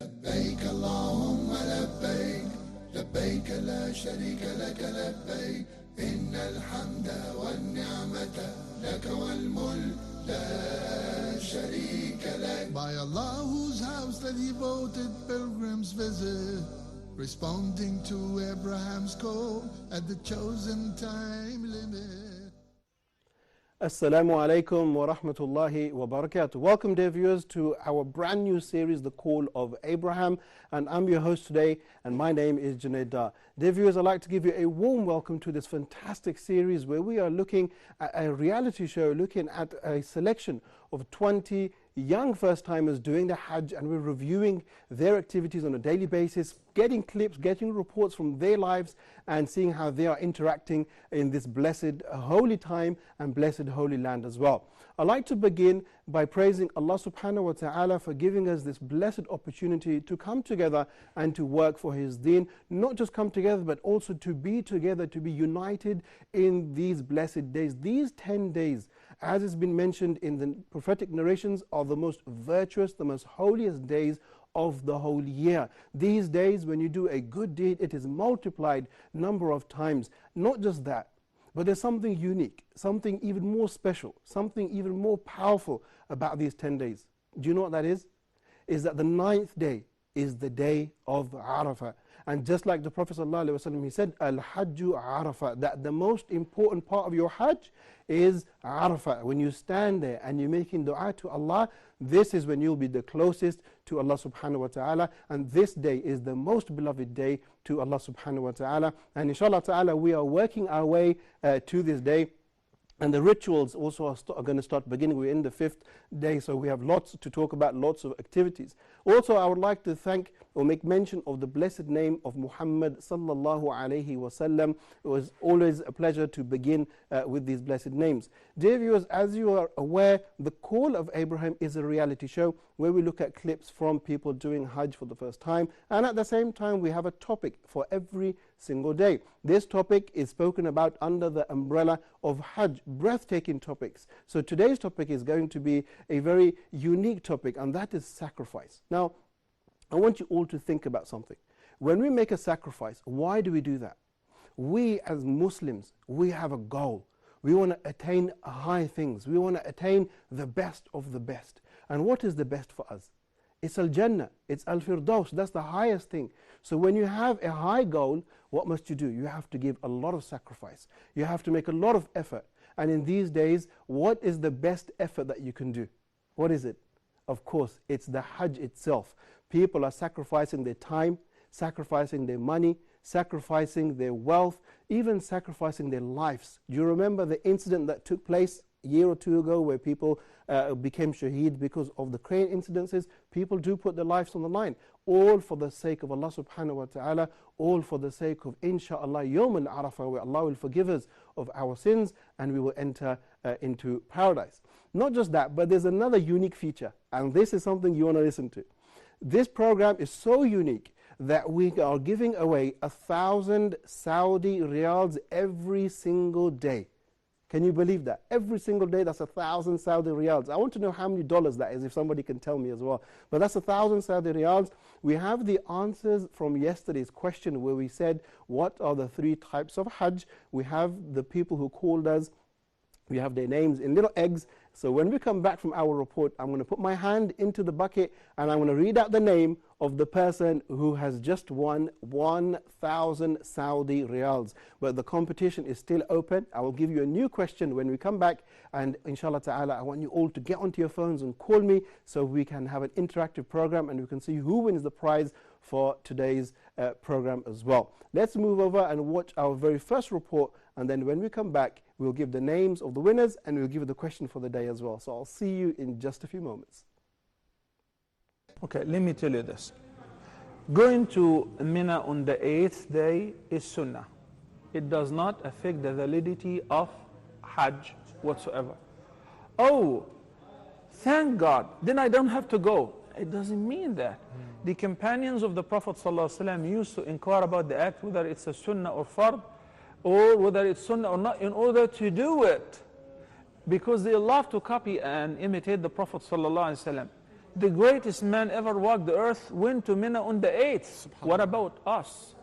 لبيك اللهم لبيك لبيك لا شريك لك لبيك إن الحمد والنعمة لك والملك لا شريك لك. By Allah, whose house the devoted pilgrims visit, responding to Abraham's call at the chosen time limit. Assalamu alaikum wa rahmatullahi wa barakatuh. Welcome, dear viewers, to our brand new series, The Call of Abraham. And I'm your host today, and my name is Junaid Dar. Dear viewers, I'd like to give you a warm welcome to this fantastic series where we are looking at a reality show, looking at a selection of 20 young first-timers doing the Hajj, and we're reviewing their activities on a daily basis, getting clips, getting reports from their lives, and seeing how they are interacting in this blessed holy time and blessed holy land as well. I'd like to begin by praising Allah subhanahu wa ta'ala for giving us this blessed opportunity to come together and to work for His deen. Not just come together, but also to be together, to be united in these blessed days. These 10 days, as has been mentioned in the prophetic narrations, are the most virtuous, the most holiest days of the whole year. These days, when you do a good deed, it is multiplied number of times. Not just that, but there's something unique, something even more special, something even more powerful about these 10 days. Do you know what that is? Is that the 9th day is the day of Arafah. And just like the Prophet ﷺ, he said, Al-Hajju Arafah, that the most important part of your Hajj is Arafah. When you stand there and you're making dua to Allah, this is when you'll be the closest to Allah subhanahu wa ta'ala, and this day is the most beloved day to Allah subhanahu wa ta'ala. And inshallah ta'ala, we are working our way to this day. And the rituals also are going to start beginning. We're in the 5th day, so we have lots to talk about, lots of activities. Also, I would like to thank or make mention of the blessed name of Muhammad sallallahu alayhi wasallam. It was always a pleasure to begin with these blessed names. Dear viewers, as you are aware, The Call of Abraham is a reality show where we look at clips from people doing Hajj for the first time, and at the same time we have a topic for every single day. This topic is spoken about under the umbrella of Hajj, breathtaking topics. So today's topic is going to be a very unique topic, and that is sacrifice. Now, I want you all to think about something. When we make a sacrifice, why do we do that? We as Muslims, we have a goal. We want to attain high things. We want to attain the best of the best. And what is the best for us? It's Al-Jannah, it's Al-Firdaus, that's the highest thing. So when you have a high goal, what must you do? You have to give a lot of sacrifice. You have to make a lot of effort. And in these days, what is the best effort that you can do? What is it? Of course, it's the Hajj itself. People are sacrificing their time, sacrificing their money, sacrificing their wealth, even sacrificing their lives. Do you remember the incident that took place a year or two ago where people became shaheed because of the crane incidences? People do put their lives on the line, all for the sake of Allah subhanahu wa ta'ala, all for the sake of insha'Allah Yawm al-Arafah, where Allah will forgive us of our sins and we will enter into paradise. Not just that, but there's another unique feature, and this is something you want to listen to. This program is so unique that we are giving away 1,000 Saudi riyals every single day. Can you believe that? Every single day, that's 1,000 Saudi riyals. I want to know how many dollars that is, if somebody can tell me as well. But that's 1,000 Saudi riyals. We have the answers from yesterday's question where we said, what are the 3 types of Hajj? We have the people who called us. We have their names in little eggs. So when we come back from our report, I'm going to put my hand into the bucket and I'm going to read out the name of the person who has just won 1,000 Saudi riyals. But the competition is still open. I will give you a new question when we come back, and inshallah ta'ala, I want you all to get onto your phones and call me so we can have an interactive program and we can see who wins the prize for today's program as well. Let's move over and watch our very first report, and then when we come back, we'll give the names of the winners and we'll give you the question for the day as well. So I'll see you in just a few moments. Okay, let me tell you this. Going to Mina on the 8th day is Sunnah. It does not affect the validity of Hajj whatsoever. Oh, thank God, then I don't have to go. It doesn't mean that. The companions of the Prophet ﷺ used to inquire about the act, whether it's a Sunnah or Fard, or whether it's Sunnah or not, in order to do it. Because they love to copy and imitate the Prophet ﷺ. The greatest man ever walked the earth went to Mina on the 8th. What about us?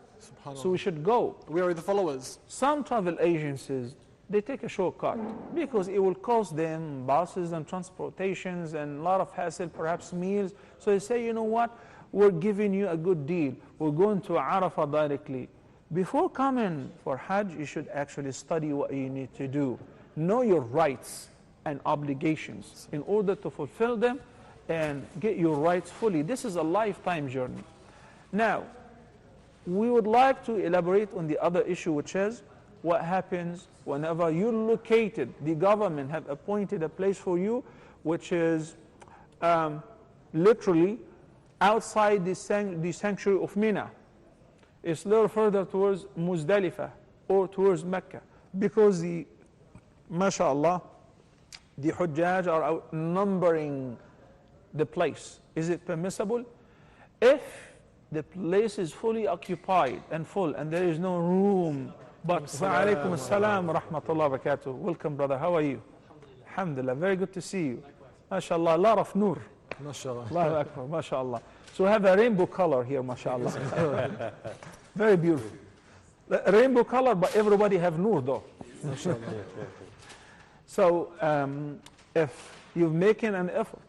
So we should go. We are the followers. Some travel agencies, they take a shortcut because it will cost them buses and transportations and a lot of hassle, perhaps meals. So they say, you know what, we're giving you a good deal. We're going to Arafah directly. Before coming for Hajj, you should actually study what you need to do. Know your rights and obligations in order to fulfill them and get your rights fully. This is a lifetime journey. Now, we would like to elaborate on the other issue, which is what happens whenever you're located. The government have appointed a place for you, which is literally outside the sanctuary of Mina. It's a little further towards Muzdalifah or towards Mecca, because the, mashallah, the Hujjaj are outnumbering the place. Is it permissible? If the place is fully occupied and full and there is no room, but Wa'alaikum assalam wa rahmatullah wa barakatuh. Welcome, brother. How are you? Alhamdulillah. Very good to see you. MashaAllah. A lot of nur. MashaAllah. Allahu Akbar. MashaAllah. So we have a rainbow color here, MashaAllah. Very beautiful. Rainbow color, but everybody have nur though. So if you're making an effort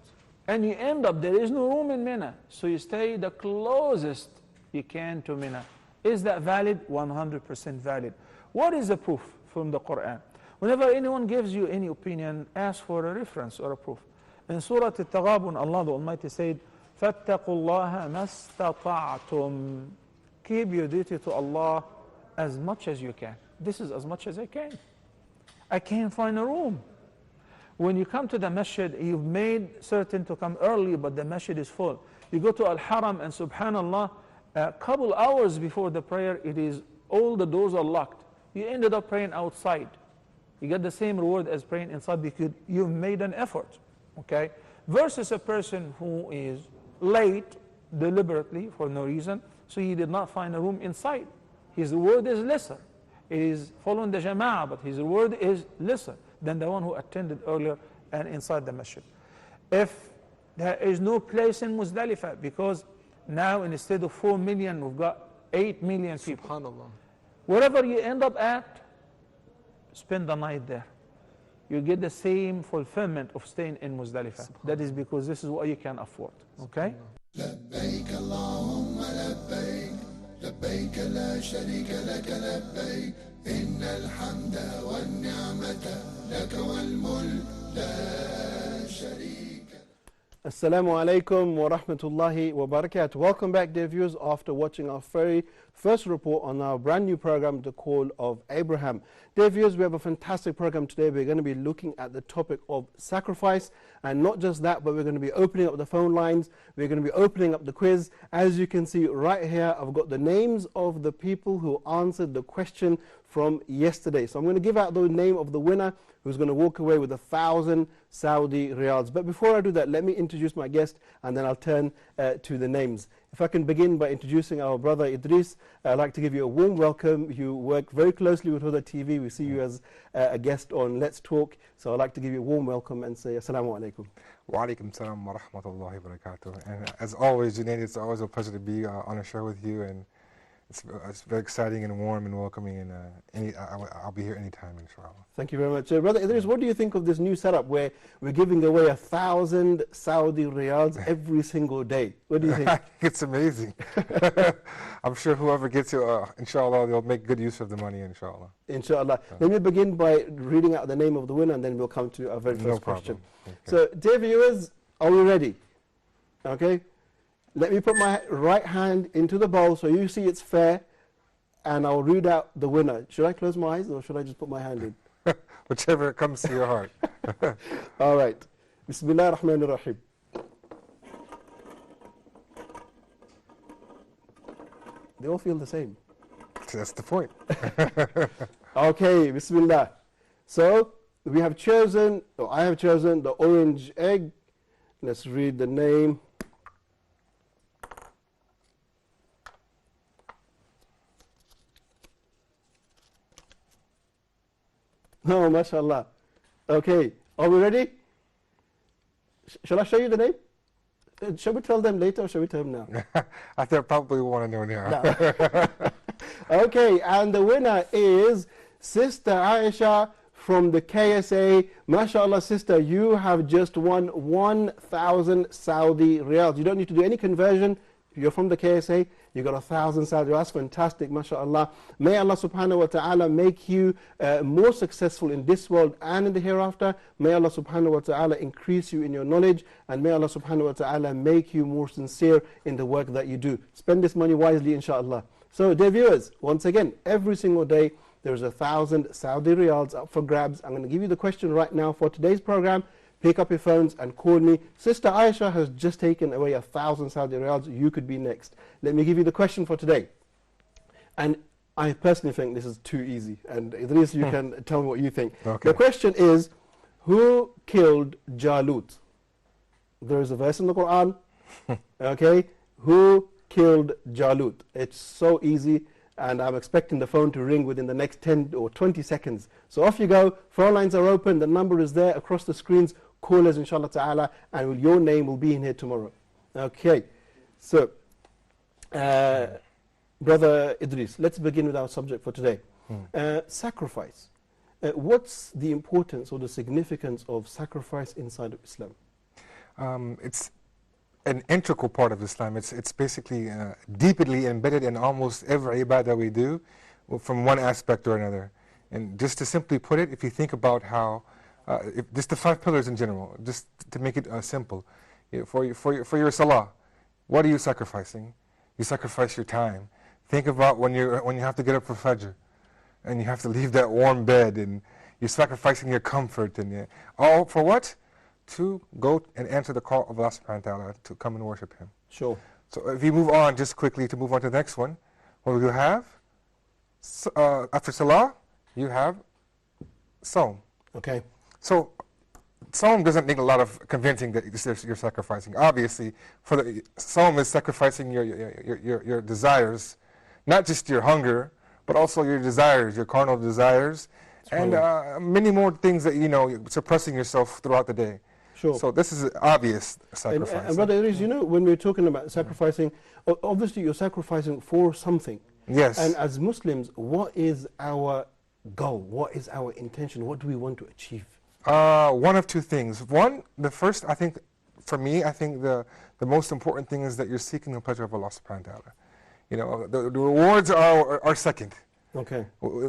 and you end up, there is no room in Mina, so you stay the closest you can to Mina. Is that valid? 100% valid. What is the proof from the Quran? Whenever anyone gives you any opinion, ask for a reference or a proof. In Surah Al-Taghabun, Allah the Almighty said, فَاتَّقُوا اللَّهَ مَا اسْتَطَعْتُمْ. Keep your duty to Allah as much as you can. This is as much as I can. I can't find a room. When you come to the masjid, you've made certain to come early, but the masjid is full. You go to Al-Haram and subhanallah, a couple hours before the prayer, it is all the doors are locked. You ended up praying outside. You get the same reward as praying inside because you made an effort. Okay? Versus a person who is late deliberately for no reason, so he did not find a room inside. His reward is lesser. It is following the jama'ah, but his reward is lesser than the one who attended earlier and inside the masjid. If there is no place in Muzdalifah, because now instead of 4 million, we've got 8 million people. SubhanAllah. Wherever you end up at, spend the night there. You get the same fulfillment of staying in Muzdalifah. That is because this is what you can afford. Okay? لبيك اللهم لبيك لبيك لا شريك لك لبيك إن الحمد والنعمة لك والملك لا شريك. Assalamu alaikum wa rahmatullahi wa barakatuh. Welcome back, dear viewers, after watching our very first report on our brand new program, The Call of Abraham. Dear viewers, we have a fantastic program today. We're going to be looking at the topic of sacrifice, and not just that, but we're going to be opening up the phone lines. We're going to be opening up the quiz. As you can see right here, I've got the names of the people who answered the question from yesterday. So I'm going to give out the name of the winner who's going to walk away with 1,000 Saudi riyals. But before I do that, let me introduce my guest and then I'll turn to the names. If I can begin by introducing our brother Idris, I'd like to give you a warm welcome. You work very closely with Huda TV. We see you as a guest on Let's Talk. So I'd like to give you a warm welcome and say Assalamu alaikum. Wa alaikum salam wa rahmatullahi wa barakatuh. And as always, Junaid, it's always a pleasure to be on a show with you. And it's very exciting and warm and welcoming, and I'll be here anytime, inshallah. Thank you very much. Brother Idris, what do you think of this new setup where we're giving away 1,000 Saudi riyals every single day? What do you think? It's amazing. I'm sure whoever gets it, inshallah, they'll make good use of the money, inshallah. Inshallah. Let me begin by reading out the name of the winner, and then we'll come to our very first question. Okay. So, dear viewers, are we ready? Okay. Let me put my right hand into the bowl so you see it's fair, and I'll read out the winner. Should I close my eyes or should I just put my hand in? Whichever comes to your heart. All right. Bismillah ar-Rahman ar-Rahim. They all feel the same. That's the point. Okay, Bismillah. So, we have chosen, or I have chosen the orange egg. Let's read the name. No, mashallah. Okay, are we ready? Shall I show you the name? Shall we tell them later or shall we tell them now? I think I probably want to know now. Okay, and the winner is Sister Aisha from the KSA. MashaAllah, sister, you have just won 1,000 Saudi riyals. You don't need to do any conversion. If you're from the KSA, you got 1,000 Saudi riyals. That's fantastic, MashaAllah. May Allah subhanahu wa ta'ala make you more successful in this world and in the hereafter. May Allah subhanahu wa ta'ala increase you in your knowledge, and may Allah subhanahu wa ta'ala make you more sincere in the work that you do. Spend this money wisely, inshallah. So, dear viewers, once again, every single day, there's 1,000 Saudi riyals up for grabs. I'm going to give you the question right now for today's program. Pick up your phones and call me. Sister Aisha has just taken away 1,000 Saudi riyals. You could be next. Let me give you the question for today. And I personally think this is too easy. And Idris, you can tell me what you think. Okay. The question is, who killed Jalut? There is a verse in the Quran. Okay? Who killed Jalut? It's so easy. And I'm expecting the phone to ring within the next 10 or 20 seconds. So off you go. Phone lines are open. The number is there across the screens. Call us, inshallah ta'ala, and your name will be in here tomorrow. Okay. So, Brother Idris, let's begin with our subject for today. Sacrifice. What's the importance or the significance of sacrifice inside of Islam? It's an integral part of Islam. It's basically deeply embedded in almost every ibadah we do, from one aspect or another. And just to simply put it, if you think about how, just the 5 pillars in general, just to make it simple, for your salah, what are you sacrificing? You sacrifice your time. Think about when you have to get up for Fajr, and you have to leave that warm bed, and you're sacrificing your comfort, and all for what? To go and answer the call of Allah subhanahu wa ta'ala to come and worship Him. Sure. So if you move on, just quickly to move on to the next one, what do you have? After Salah, you have Saum. Okay. So Saum doesn't need a lot of convincing that you're sacrificing. Obviously, Saum is sacrificing your desires, not just your hunger, but also your desires, your carnal desires, and many more things that, suppressing yourself throughout the day. Sure. So this is an obvious sacrifice. And Brother Idris, when we're talking about sacrificing, obviously you're sacrificing for something. Yes. And as Muslims, what is our goal? What is our intention? What do we want to achieve? One of two things. One, the first, I think, for me, I think the most important thing is that you're seeking the pleasure of Allah subhanahu wa ta'ala. The rewards are second. Okay.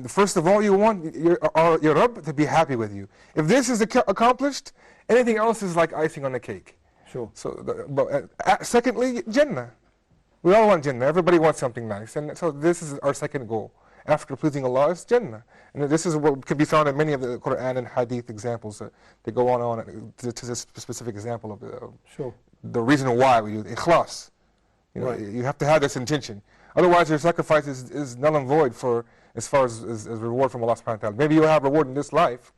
First of all, you want your Rabb to be happy with you. If this is accomplished, anything else is like icing on the cake. Sure. So, secondly, Jannah. We all want Jannah. Everybody wants something nice. And so this is our second goal. After pleasing Allah, is Jannah. And this is what can be found in many of the Quran and Hadith examples that go on to this specific example of sure. the reason why we do Ikhlas. Right. You have to have this intention. Otherwise, your sacrifice is null and void as far as reward from Allah subhanahu wa ta'ala. Maybe you'll have reward in this life,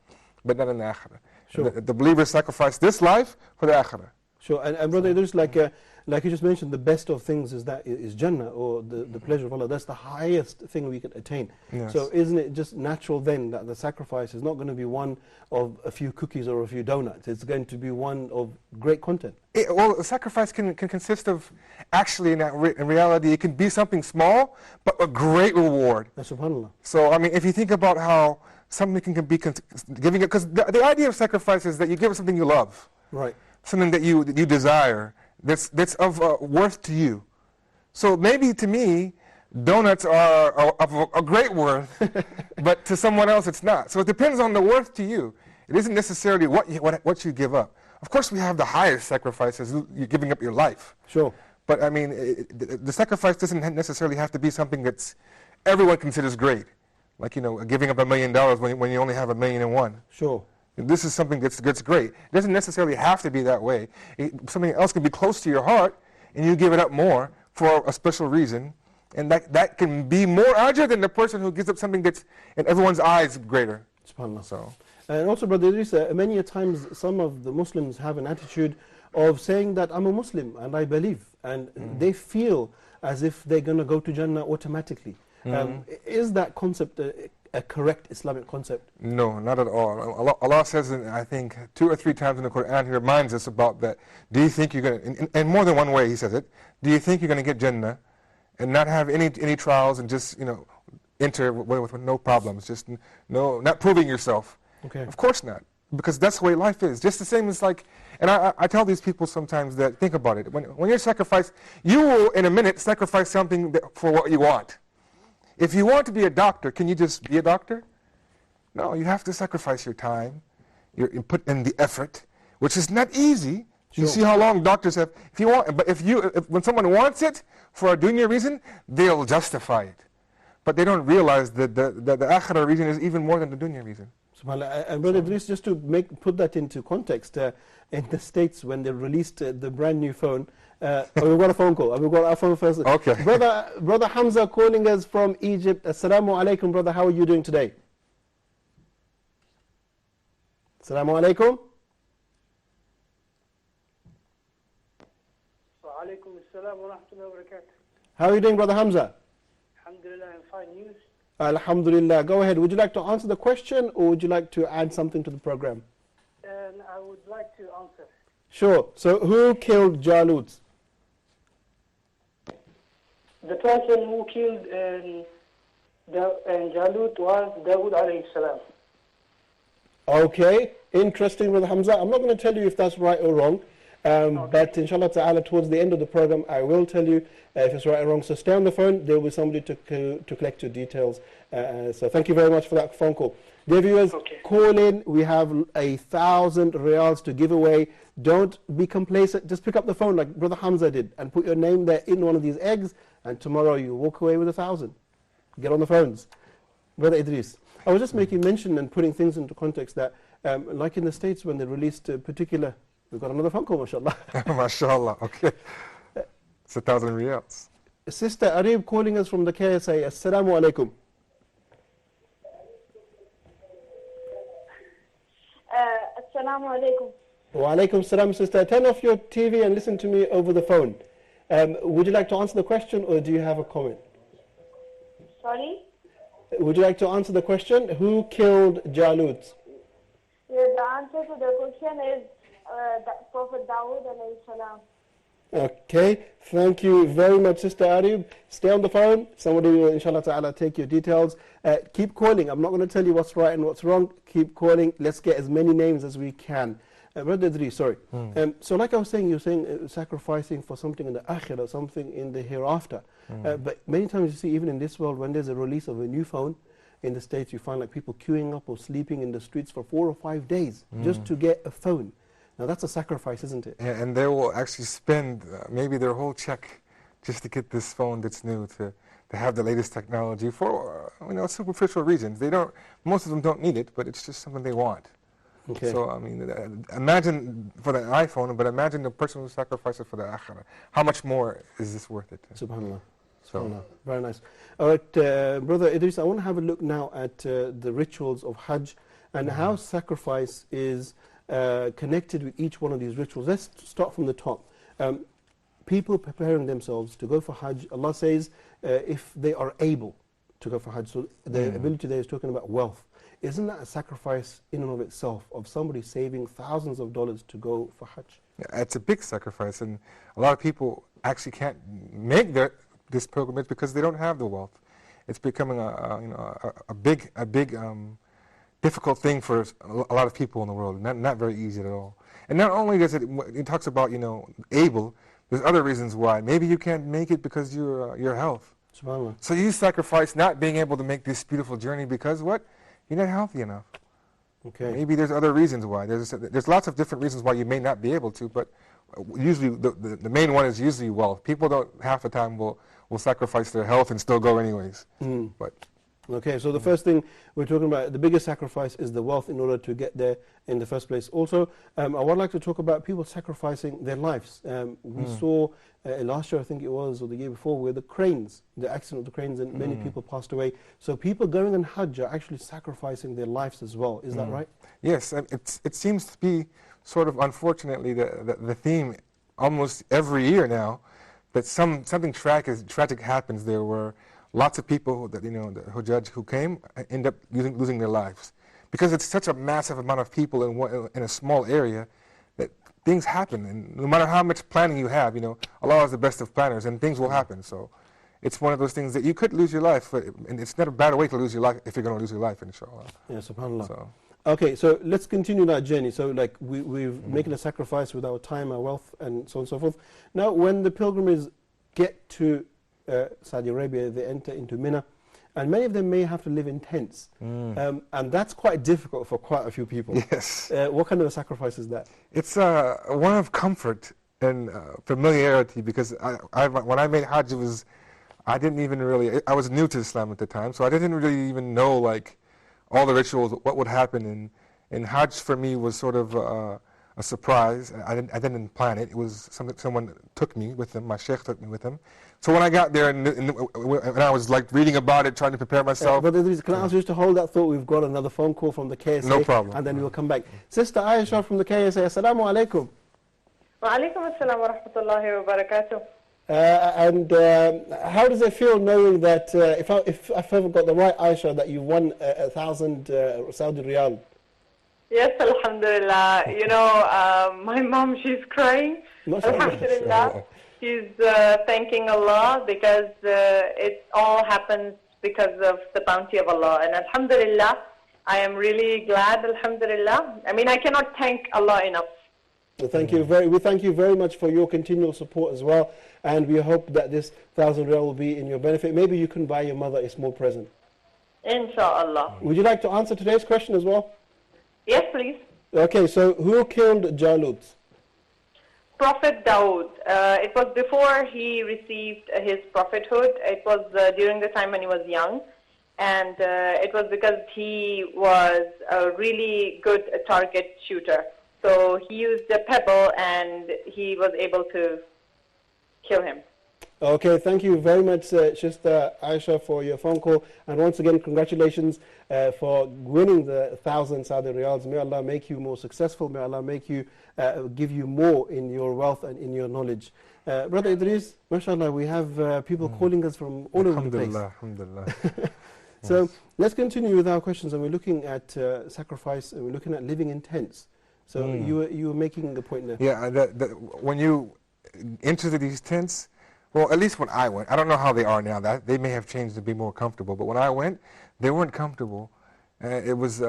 but not in the akhirah. Sure. The believers sacrifice this life for the akhirah. Sure. And Brother, there's like you just mentioned, the best of things is Jannah, or the pleasure of Allah. That's the highest thing we can attain. Yes. So isn't it just natural then that the sacrifice is not going to be one of a few cookies or a few donuts? It's going to be one of great content. Well, a sacrifice can consist of, actually in reality, it can be something small, but a great reward. SubhanAllah. So, I mean, if you think about how something can be giving it, because the idea of sacrifice is that you give something you love. Right. Something that you desire, that's of worth to you. So maybe to me, donuts are of a great worth, but to someone else it's not. So it depends on the worth to you. It isn't necessarily what you give up. Of course, we have the highest sacrifices, you're giving up your life. Sure. But I mean, the sacrifice doesn't necessarily have to be something that's everyone considers great. Like, giving up $1 million when you only have $1,000,001. Sure. This is something that's great. It doesn't necessarily have to be that way. Something else can be close to your heart, and you give it up more for a special reason, and that can be more ajr than the person who gives up something that's in everyone's eyes greater. SubhanAllah. So. And also, Brother Idris, many a times some of the Muslims have an attitude of saying that I'm a Muslim and I believe, and they feel as if they're going to go to Jannah automatically. Is that concept a correct Islamic concept? No, not at all. Allah says, I think, 2 or 3 times in the Quran, He reminds us about that. Do you think you're going to, in more than one way He says it, do you think you're going to get Jannah and not have any trials and just, enter with no problems, just not proving yourself? Okay. Of course not, because that's the way life is. Just the same as like, and I tell these people sometimes that, think about it, when you're sacrificed, you will in a minute sacrifice something for what you want. If you want to be a doctor, can you just be a doctor? No, you have to sacrifice your time, you put in the effort, which is not easy. Sure. You see how long doctors have. If you want, but if when someone wants it for a dunya reason, they'll justify it. But they don't realize that the akhirah reason is even more than the dunya reason. SubhanAllah. And Brother Idris, just to put that into context, in the States when they released the brand new phone, we've got a phone call. We've got our phone first. Okay. Brother Hamza calling us from Egypt. Assalamu alaikum, brother. How are you doing today? Assalamu alaikum. Wa alaikum assalam wa rahmatullahi wa barakatuh. How are you doing, Brother Hamza? Alhamdulillah, I'm fine. News? Alhamdulillah. Go ahead. Would you like to answer the question or would you like to add something to the program? I would like to answer. Sure. So who killed Jalut? The person who killed Jalut was Dawood alayhi salam. Okay. Interesting, Brother Hamza. I'm not going to tell you if that's right or wrong. But inshallah ta'ala, towards the end of the program, I will tell you if it's right or wrong. So stay on the phone. There will be somebody to collect your details. So thank you very much for that phone call. Dear viewers, call in. We have 1,000 riyals to give away. Don't be complacent. Just pick up the phone like Brother Hamza did and put your name there in one of these eggs. And tomorrow you walk away with 1,000. Get on the phones. Brother Idris, I was just making mention and putting things into context that like in the States when they released a particular... We've got another phone call, mashallah. MashaAllah, okay. It's 1,000 riyals. Sister Arib calling us from the KSA. Assalamu alaikum. Assalamu alaikum. Wa alaikum salam, sister. Turn off your TV and listen to me over the phone. Would you like to answer the question or do you have a comment? Sorry? Would you like to answer the question? Who killed Jalut? Yeah, the answer to the question is Prophet Dawood alayhi salam. Okay, thank you very much, Sister Arib. Stay on the phone. Somebody will, inshallah ta'ala, take your details. Keep calling. I'm not going to tell you what's right and what's wrong. Keep calling. Let's get as many names as we can. Brother Idris, sorry. So like I was saying, you're saying sacrificing for something in the akhirah, something in the hereafter. But many times you see, even in this world, when there's a release of a new phone, in the States you find like people queuing up or sleeping in the streets for 4 or 5 days just to get a phone. Now that's a sacrifice, isn't it? Yeah, and they will actually spend maybe their whole check just to get this phone that's new, to have the latest technology for superficial reasons. Most of them don't need it, but it's just something they want. Okay. So I mean, imagine for the iPhone, but imagine the person who sacrifices for the akhirah. How much more is this worth it? Subhanallah. So. Subhanallah. Very nice. All right, Brother Idris, I want to have a look now at the rituals of Hajj and how sacrifice is connected with each one of these rituals. Let's start from the top. People preparing themselves to go for Hajj, Allah says if they are able to go for Hajj, so the ability there is talking about wealth. Isn't that a sacrifice in and of itself of somebody saving thousands of dollars to go for Hajj? Yeah, it's a big sacrifice, and a lot of people actually can't make this pilgrimage because they don't have the wealth. It's becoming a big difficult thing for a lot of people in the world. Not very easy at all. And not only does it talks about able. There's other reasons why. Maybe you can't make it because your health. SubhanAllah. So you sacrifice not being able to make this beautiful journey because what? You're not healthy enough. Okay. Maybe there's other reasons why. There's lots of different reasons why you may not be able to, but usually the main one is usually wealth. People don't half the time will sacrifice their health and still go anyways. But okay, so the first thing we're talking about, the biggest sacrifice is the wealth in order to get there in the first place. Also, I would like to talk about people sacrificing their lives. We saw last year, I think it was, or the year before, where the accident of the cranes, and many people passed away. So people going on Hajj are actually sacrificing their lives as well. Is that right? Yes, it seems to be sort of, unfortunately, the theme almost every year now, that something tragic happens there where lots of people that, the Hujjaj who came end up losing their lives. Because it's such a massive amount of people in a small area that things happen. And no matter how much planning you have, Allah is the best of planners, and things will happen. So it's one of those things that you could lose your life, and it's not a bad way to lose your life if you're going to lose your life, inshallah. Yeah, subhanAllah. So. Okay, so let's continue that journey. So like we've making a sacrifice with our time, our wealth, and so on and so forth. Now, when the pilgrims get to Saudi Arabia, they enter into Mina, and many of them may have to live in tents. And that's quite difficult for quite a few people. Yes. What kind of a sacrifice is that? It's one of comfort and familiarity, because when I made Hajj, I didn't even really, I was new to Islam at the time, so I didn't really even know like all the rituals, what would happen. And Hajj for me was sort of a surprise. I didn't plan it. It was something someone took me with them. My sheikh took me with him. So when I got there and I was like reading about it, trying to prepare myself. But can I ask you just to hold that thought? We've got another phone call from the KSA. No problem. And then we'll come back. Sister Aisha from the KSA, Assalamu alaikum. Wa alaikum assalam wa rahmatullahi wa barakatuh. And how does it feel knowing that, if I've ever got the right, Aisha, that you won 1,000 Saudi Riyal? Yes, alhamdulillah. My mom, she's crying. Alhamdulillah. She's thanking Allah because it all happens because of the bounty of Allah. And alhamdulillah, I am really glad, alhamdulillah. I mean, I cannot thank Allah enough. We thank you very much for your continual support as well, and we hope that this 1,000 Riyal will be in your benefit. Maybe you can buy your mother a small present. Inshallah. Would you like to answer today's question as well? Yes, please. Okay, so who killed Jalut? Prophet Dawood. It was before he received his prophethood. It was during the time when he was young, and it was because he was a really good target shooter. So he used a pebble and he was able to kill him. Okay, thank you very much, Sister Aisha, for your phone call. And once again, congratulations for winning the 1,000 Saudi Riyals. May Allah make you more successful. May Allah make you, give you more in your wealth and in your knowledge. Brother Idris, mashallah, we have people calling us from all over the place. Alhamdulillah. So let's continue with our questions. And we're looking at sacrifice, and we're looking at living in tents. So you were making the point there. Yeah, when you enter these tents, well, at least when I went, I don't know how they are now. They may have changed to be more comfortable, but when I went, they weren't comfortable. It was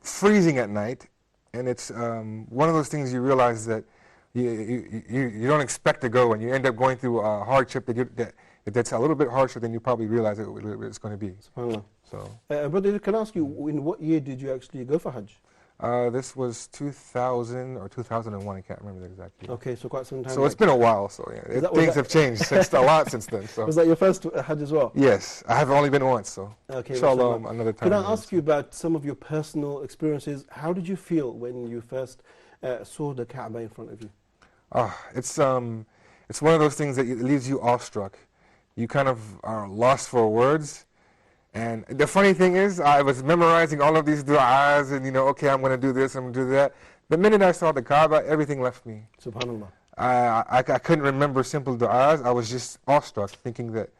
freezing at night, and it's one of those things you realize that you don't expect to go, and you end up going through a hardship that's a little bit harsher than you probably realize it's going to be. SubhanAllah. So, Brother, can I ask you, in what year did you actually go for Hajj? This was 2000 or 2001, I can't remember the exact year. Okay, so quite some time So it's been a while, so yeah, things have changed a lot since then. So. Was that your first Hajj as well? Yes, I have only been once, so okay, inshallah another time. Can I ask you about some of your personal experiences? How did you feel when you first saw the Kaaba in front of you? It's one of those things that leaves you awestruck. You kind of are lost for words. And the funny thing is, I was memorizing all of these du'as and, okay, I'm going to do this, I'm going to do that. The minute I saw the Kaaba, everything left me. SubhanAllah. I couldn't remember simple du'as. I was just awestruck, thinking that,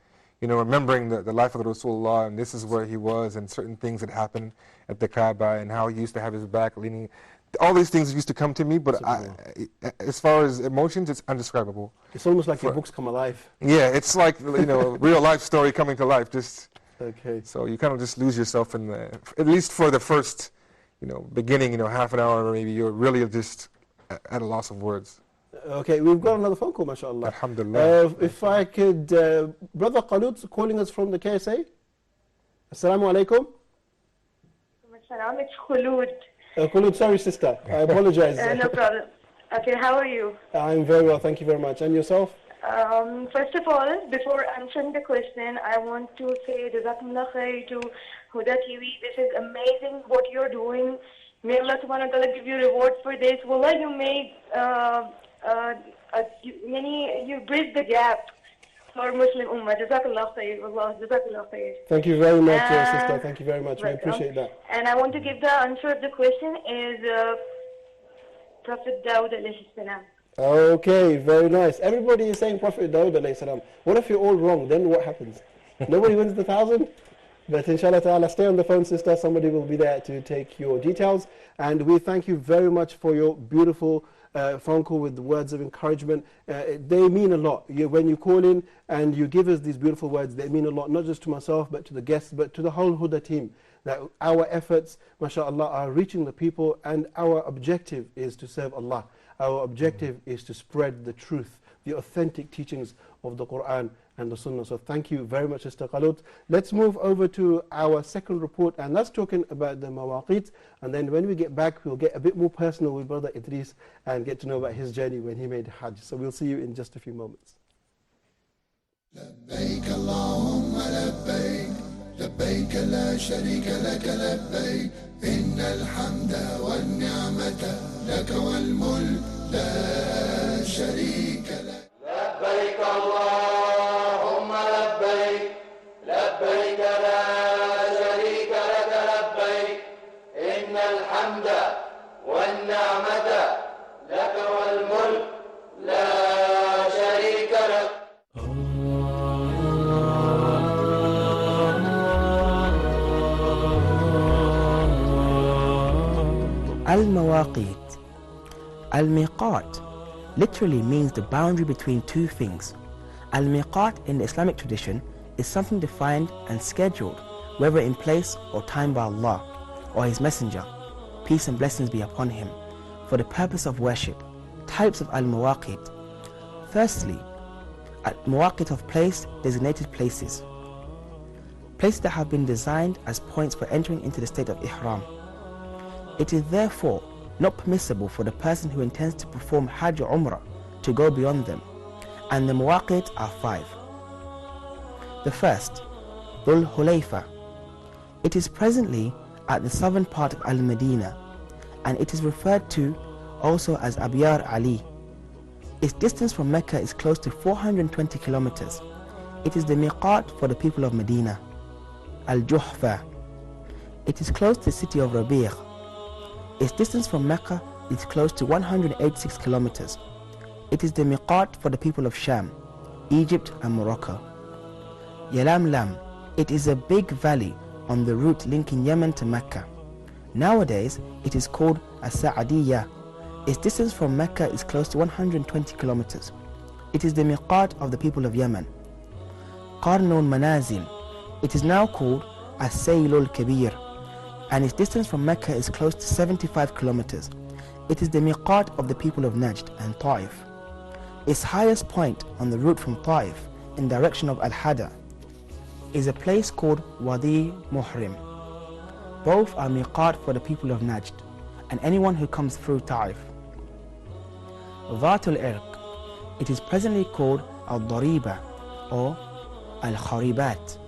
remembering the life of the Rasulullah, and this is where he was, and certain things that happened at the Kaaba, and how he used to have his back leaning. All these things used to come to me, but as far as emotions, it's indescribable. It's almost like your books come alive. Yeah, it's like, real life story coming to life. Okay. So you kind of just lose yourself in at least for the first, beginning, half an hour, or maybe you're really just at a loss of words. Okay, we've got another phone call, mashallah. Alhamdulillah. If I could, Brother Khalud calling us from the KSA. Assalamu alaikum. Assalam, it's Khulud. Khalud, sorry sister, I apologize. No problem. Okay, how are you? I'm very well, thank you very much. And yourself? First of all, before answering the question, I want to say Jazakumullah khair to Huda TV. This is amazing what you're doing. May Allah subhanahu wa ta'ala give you reward for this. Wallah, you made you bridged the gap for Muslim Ummah. Jazakallah khair. Wallah, Jazakallah khair. Thank you very much, sister. Thank you very much. We appreciate that. And I want to give the answer of the question is Prophet Dawud alayhi salam. Okay, very nice. Everybody is saying Prophet Dawud alayhi salam. What if you're all wrong? Then what happens? Nobody wins the 1,000. But inshallah ta'ala, stay on the phone, sister. Somebody will be there to take your details. And we thank you very much for your beautiful phone call with the words of encouragement. They mean a lot. When you call in and you give us these beautiful words, they mean a lot, not just to myself, but to the guests, but to the whole Huda team. That our efforts, mashallah, are reaching the people, and our objective is to serve Allah. Our objective is to spread the truth, the authentic teachings of the Quran and the Sunnah. So thank you very much, Sister Qalut. Let's move over to our second report, and that's talking about the mawaqit. And then when we get back, we'll get a bit more personal with Brother Idris and get to know about his journey when he made Hajj. So we'll see you in just a few moments. لبيك اللهم لبيك لبيك لا شريك لك لبيك إن الحمد والنعمة لك والملك لا شريك لك لبيك اللهم لبيك لبيك لا شريك لك لبيك إن الحمد والنعمة لك والملك لا شريك لك. Al-Mawaqit. Al-Miqat literally means the boundary between two things. Al-Miqat in the Islamic tradition is something defined and scheduled, whether in place or time by Allah or His Messenger, peace and blessings be upon him, for the purpose of worship. Types of Al-Mawaqit. Firstly, Al-Mawaqit of place, designated places. Places that have been designed as points for entering into the state of Ihram. It is therefore not permissible for the person who intends to perform Hajj or Umrah to go beyond them, and the Mawaqit are 5. The first, Dhul Hulayfa. It is presently at the southern part of Al-Medina, and it is referred to also as Abyar Ali. Its distance from Mecca is close to 420 kilometers. It is the miqat for the people of Medina. Al-Juhfa. It is close to the city of Rabi'. Its distance from Mecca is close to 186 kilometers. It is the miqat for the people of Sham, Egypt and Morocco. Yalamlam. It is a big valley on the route linking Yemen to Mecca. Nowadays, it is called As-Sa'adiyya. Its distance from Mecca is close to 120 kilometers. It is the miqat of the people of Yemen. Qarnun Manazil. It is now called As-Saylul Kabir, and its distance from Mecca is close to 75 kilometers. It is the miqat of the people of Najd and Ta'if. Its highest point on the route from Ta'if in direction of Al-Hada is a place called Wadi Muhrim. Both are miqat for the people of Najd and anyone who comes through Ta'if. Dhatul Irq. It is presently called Al-Dariba or Al-Kharibat.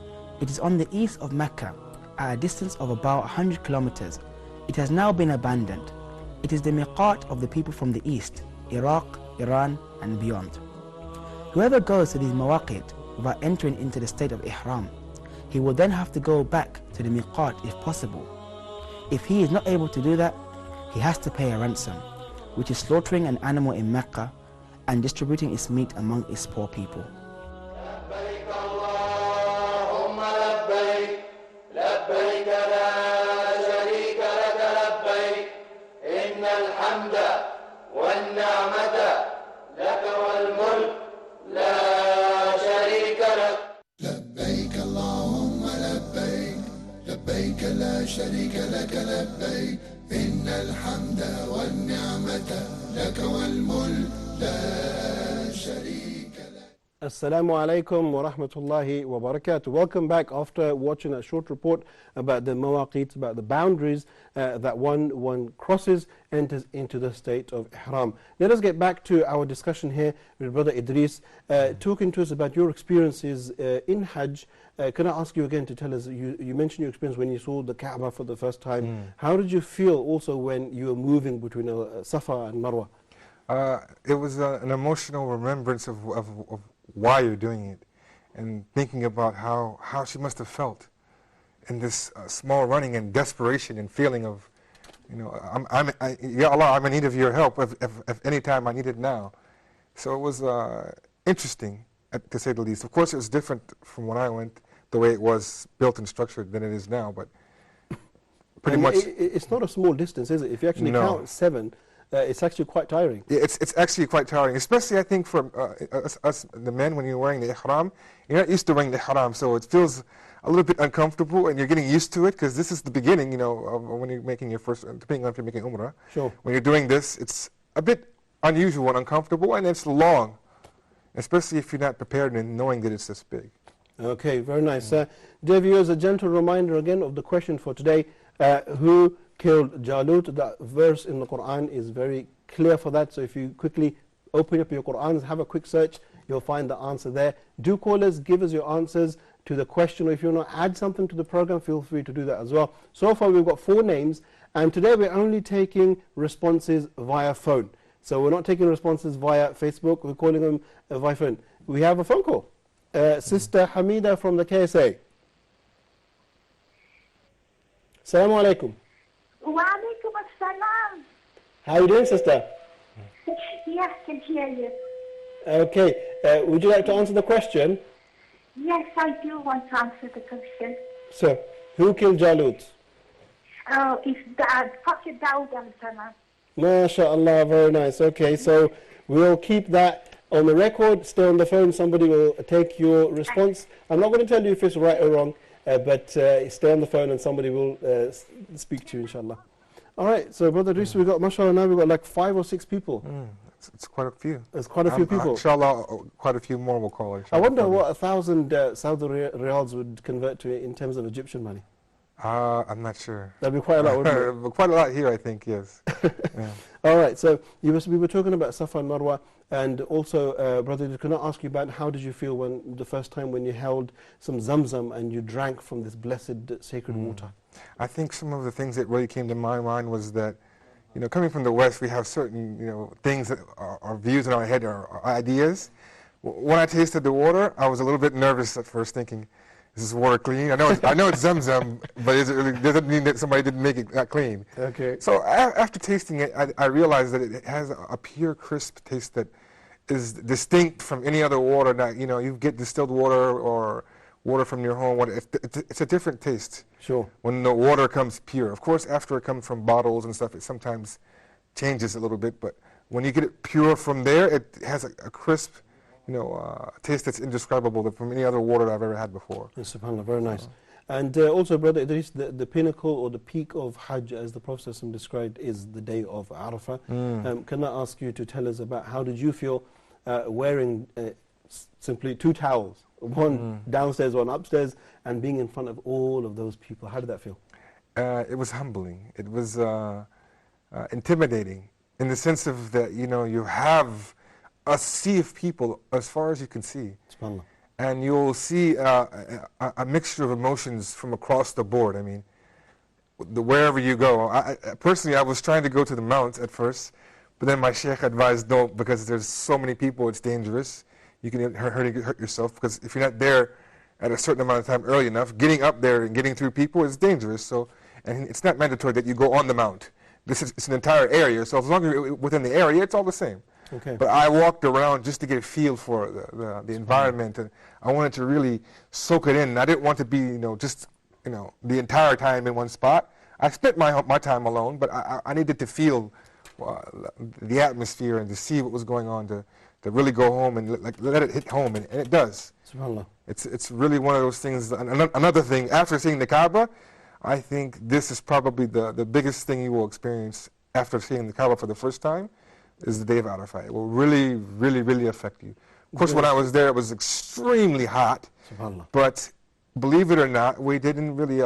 It is on the east of Mecca at a distance of about 100 kilometers. It has now been abandoned. It is the miqat of the people from the east, Iraq, Iran and beyond. Whoever goes to these mawaqit without entering into the state of ihram, he will then have to go back to the miqat if possible. If he is not able to do that, he has to pay a ransom, which is slaughtering an animal in Mecca and distributing its meat among its poor people. لبيك لا شريك لك لبيك إن الحمد والنعمة لك والملك لا شريك لك. Assalamu alaikum wa rahmatullahi wa barakatuh. Welcome back after watching a short report about the mawaqit, about the boundaries that one crosses, enters into the state of ihram. Let us get back to our discussion here with Brother Idris, talking to us about your experiences in Hajj. Can I ask you again to tell us, you mentioned your experience when you saw the Kaaba for the first time. How did you feel also when you were moving between Safa and Marwa? It was an emotional remembrance of why you're doing it, and thinking about how she must have felt in this small running and desperation and feeling of, Ya Allah, I'm in need of your help if any time I need it now. So it was interesting, to say the least. Of course, it was different from when I went, the way it was built and structured than it is now. But pretty And much, it's not a small distance, is it? If you actually No. count 7, it's actually quite tiring. it's actually quite tiring, especially I think for us the men, when you're wearing the ihram. You're not used to wearing the ihram, so it feels a little bit uncomfortable, and you're getting used to it because this is the beginning, of when you're making your first, depending on if you're making umrah. Sure. When you're doing this, it's a bit unusual and uncomfortable, and it's long, especially if you're not prepared and knowing that it's this big. Okay, very nice. Dear viewers, a gentle reminder again of the question for today. Who killed Jalut? That verse in the Quran is very clear for that. So if you quickly open up your Qur'ans, have a quick search, you'll find the answer there. Do call us, give us your answers to the question, or if you want to add something to the program, feel free to do that as well. So far we've got 4 names, and today we're only taking responses via phone. So we're not taking responses via Facebook, we're calling them via phone. We have a phone call. Sister Hamida from the KSA. Assalamu alaikum. Wa alaikum assalam. How are you doing, sister? Yes, I can hear you. Okay, would you like to answer the question? Yes, I do want to answer the question. So, who killed Jalut? Oh, it's Prophet Dawud al-Salam. MashaAllah, very nice. Okay, so we'll keep that on the record. Stay on the phone, somebody will take your response. I'm not going to tell you if it's right or wrong, but stay on the phone and somebody will speak to you, inshallah. All right, so Brother Idris, we've got, mashallah, now we've got like 5 or 6 people. It's quite a few. There's quite a few people. Inshallah, quite a few more will call. I wonder what 1,000 Saudi riyals would convert to in terms of Egyptian money. I'm not sure. That'd be quite a lot, wouldn't it? Quite a lot here, I think, yes. Yeah. All right, so we were talking about Safa and Marwa, and also, Brother, can I ask you about how did you feel when the first time when you held some Zamzam and you drank from this blessed sacred water? I think some of the things that really came to my mind was that, coming from the West, we have certain, things that are views in our head, or ideas. When I tasted the water, I was a little bit nervous at first, thinking, is this water clean? I know it's Zamzam, but it doesn't mean that somebody didn't make it that clean. Okay. So after tasting it, I realized that it has a pure, crisp taste that is distinct from any other water that, you get distilled water or water from your home. It's a different taste. Sure. When the water comes pure. Of course, after it comes from bottles and stuff, it sometimes changes a little bit, but when you get it pure from there, it has a crisp, taste that's indescribable from any other water that I've ever had before. Yes, subhanAllah, very nice. And also, Brother Idris, the pinnacle or the peak of Hajj, as the Prophet described, is the day of Arafah. Can I ask you to tell us about how did you feel wearing simply 2 towels, one downstairs, one upstairs, and being in front of all of those people? How did that feel? It was humbling. It was intimidating in the sense of that, you have a sea of people as far as you can see. SubhanAllah. And you'll see a mixture of emotions from across the board. I mean, wherever you go. Personally, I was trying to go to the mount at first, but then my sheikh advised don't, because there's so many people, it's dangerous. You can hurt yourself, because if you're not there at a certain amount of time early enough, getting up there and getting through people is dangerous. So, and it's not mandatory that you go on the mount. It's an entire area, so as long as you're within the area, it's all the same. Okay. But I walked around just to get a feel for the environment, and I wanted to really soak it in. I didn't want to be, just, the entire time in one spot. I spent my time alone, but I needed to feel the atmosphere and to see what was going on, to really go home and let it hit home, and it does. SubhanAllah. It's really one of those things. Another thing, after seeing the Kaaba, I think this is probably the biggest thing you will experience after seeing the Kaaba for the first time, is the day of Arafah. It will really, really, really affect you. Of course, when I was there, it was extremely hot, but believe it or not, we didn't really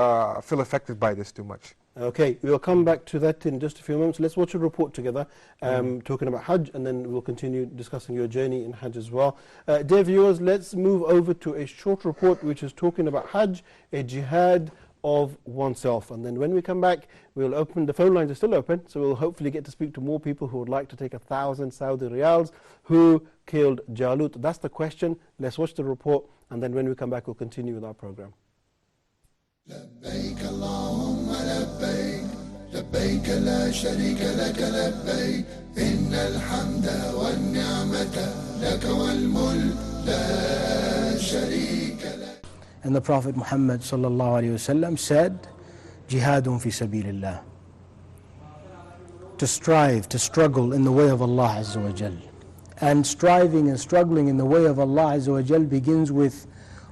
feel affected by this too much. Okay, we'll come back to that in just a few moments. Let's watch a report together, talking about Hajj, and then we'll continue discussing your journey in Hajj as well. Dear viewers, let's move over to a short report which is talking about Hajj, a jihad of oneself. And then when we come back, we'll open, the phone lines are still open, so we'll hopefully get to speak to more people who would like to take 1,000 Saudi riyals. Who killed Jalut? That's the question. Let's watch the report, and then when we come back, we'll continue with our program. لبيك اللهم لبيك لبيك لا شريك لك لبيك إن الحمد والنعمة لك والملك لا شريك لك. And the Prophet Muhammad sallallahu alaihi wasallam said, "Jihadun fi sabilillah." To strive, to struggle in the way of Allah Azza wa Jal. And striving and struggling in the way of Allah Azza wa Jal begins with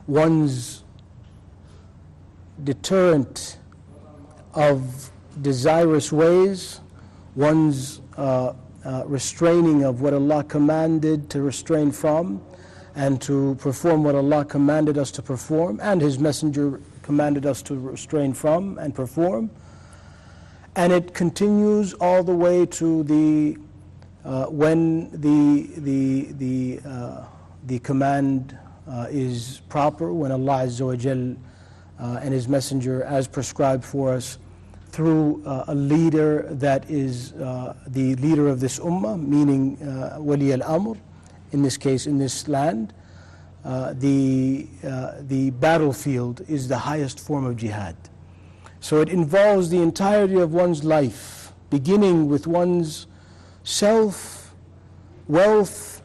one's deterrent of desirous ways, one's restraining of what Allah commanded to refrain from, and to perform what Allah commanded us to perform, and His Messenger commanded us to refrain from and perform. And it continues all the way to the when the command is proper, when Allah Azza wa Jal and His Messenger, as prescribed for us, through a leader that is the leader of this ummah, meaning Wali al-Amr, in this case, in this land, the battlefield is the highest form of jihad. So it involves the entirety of one's life, beginning with one's self, wealth,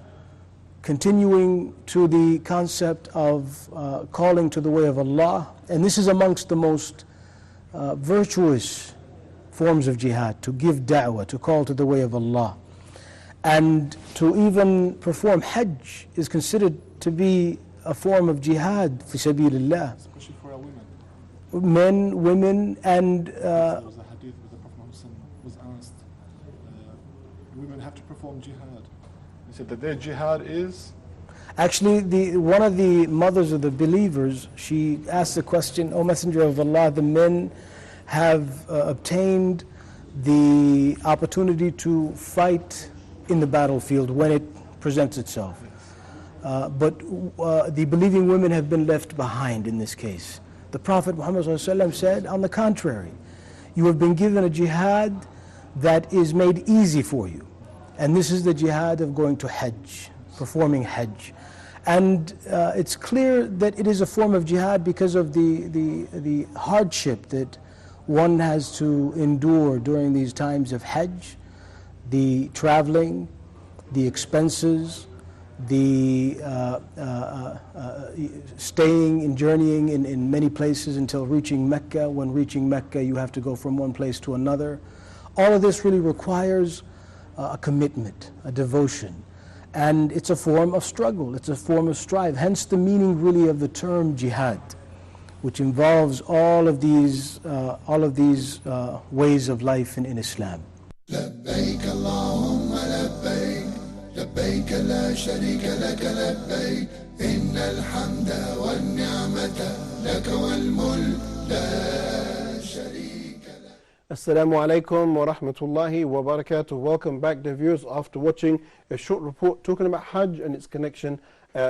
continuing to the concept of calling to the way of Allah. And this is amongst the most virtuous forms of jihad, to give da'wah, to call to the way of Allah. And to even perform Hajj is considered to be a form of jihad fi sabilillah. Especially for our women. Men, women, and there was a hadith where the Prophet Muhammad was asked, women have to perform jihad. He said that their jihad is... Actually, one of the mothers of the believers, she asked the question, "O Messenger of Allah, the men have obtained the opportunity to fight in the battlefield when it presents itself. But the believing women have been left behind in this case." The Prophet Muhammad ﷺ said, on the contrary, you have been given a jihad that is made easy for you. And this is the jihad of going to Hajj, performing Hajj. And it's clear that it is a form of jihad because of the hardship that one has to endure during these times of Hajj, the traveling, the expenses, the staying and journeying in many places until reaching Mecca. When reaching Mecca, you have to go from one place to another. All of this really requires a commitment, a devotion. And it's a form of struggle, it's a form of strive. Hence the meaning really of the term jihad, which involves all of these ways of life in Islam. لبيك اللهم لبيك لبيك لا شريك لك لبيك إن الحمد والنعمة لك والملك لا شريك لك. Assalamu alaikum wa rahmatullahi wa barakatuh. Welcome back, dear viewers, after watching a short report talking about Hajj and its connection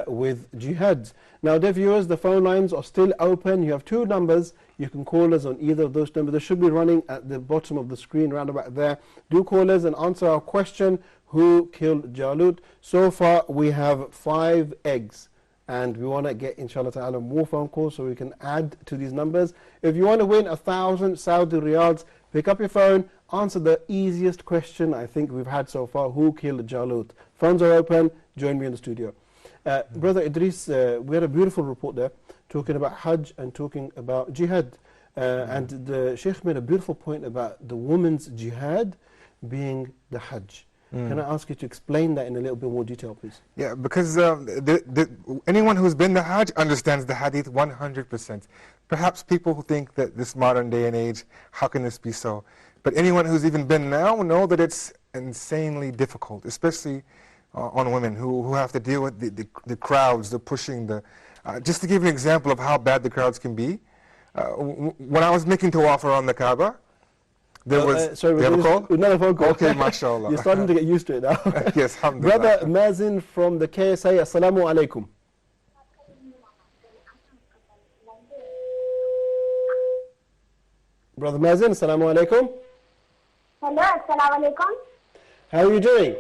with jihad. Now, dear viewers, the phone lines are still open. You have two numbers. You can call us on either of those numbers. They should be running at the bottom of the screen, round about there. Do call us and answer our question, who killed Jalut? So far, we have 5 eggs. And we want to get, inshallah ta'ala, more phone calls so we can add to these numbers. If you want to win 1,000 Saudi riyals, pick up your phone, answer the easiest question I think we've had so far, who killed Jalut? Phones are open, join me in the studio. Brother Idris, we had a beautiful report there, talking about Hajj and talking about jihad. And the Sheikh made a beautiful point about the woman's jihad being the Hajj. Can I ask you to explain that in a little bit more detail, please? Yeah, because anyone who's been to Hajj understands the hadith 100%. Perhaps people who think that this modern day and age, how can this be so? But anyone who's even been now know that it's insanely difficult, especially on women who have to deal with the crowds, the pushing, just to give you an example of how bad the crowds can be. When I was making tawaf around the Kaaba, there was... sorry, you have a call? Another phone call. Okay, mashallah. You're starting to get used to it now. Yes, alhamdulillah. Brother Mazin from the KSA, assalamu alaikum. Brother Mazin, assalamu alaikum. Hello, assalamu alaikum. How are you doing?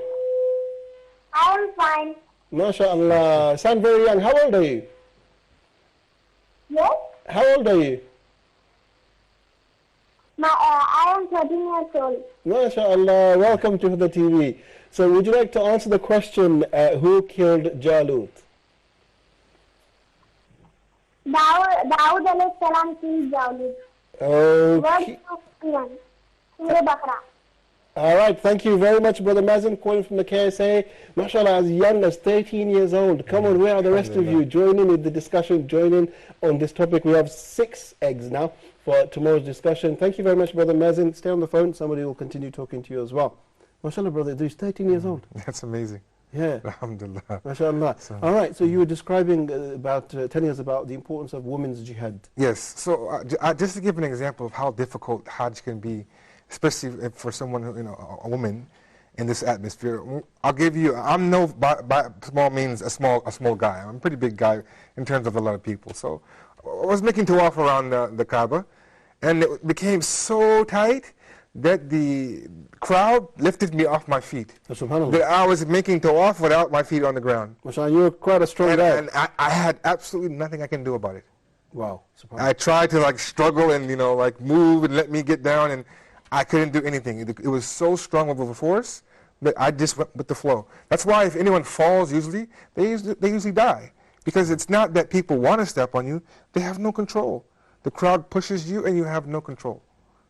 I am fine. MashaAllah. Sound very young. How old are you? Yes? How old are you? I am 13 years old. MashaAllah. Welcome to the TV. So would you like to answer the question, who killed Jalut? Dawood Dawood alayhi salam killed Jalut. Okay. Surah Baqarah. All right, thank you very much, Brother Mazen, calling from the KSA. MashaAllah, as young as 13 years old. Come on, where are the rest of you? Join in with the discussion, join in on this topic. We have 6 eggs now for tomorrow's discussion. Thank you very much, Brother Mazen. Stay on the phone, somebody will continue talking to you as well. MashaAllah, Brother Idris, 13 years old. That's amazing. Yeah. Alhamdulillah. MashaAllah. So, all right, so you were describing telling us about the importance of women's jihad. Yes, so just to give an example of how difficult Hajj can be, especially for someone, a woman in this atmosphere. I'll give you, I'm no, by small means, a small guy. I'm a pretty big guy in terms of a lot of people. So I was making tawaf around the Kaaba, and it became so tight that the crowd lifted me off my feet. That I was making tawaf without my feet on the ground. MashaAllah, you're quite a strong guy. And I had absolutely nothing I can do about it. Wow. I tried to struggle and move and let me get down, and I couldn't do anything. It was so strong of a force that I just went with the flow. That's why if anyone falls, they usually die, because it's not that people want to step on you; they have no control. The crowd pushes you, and you have no control.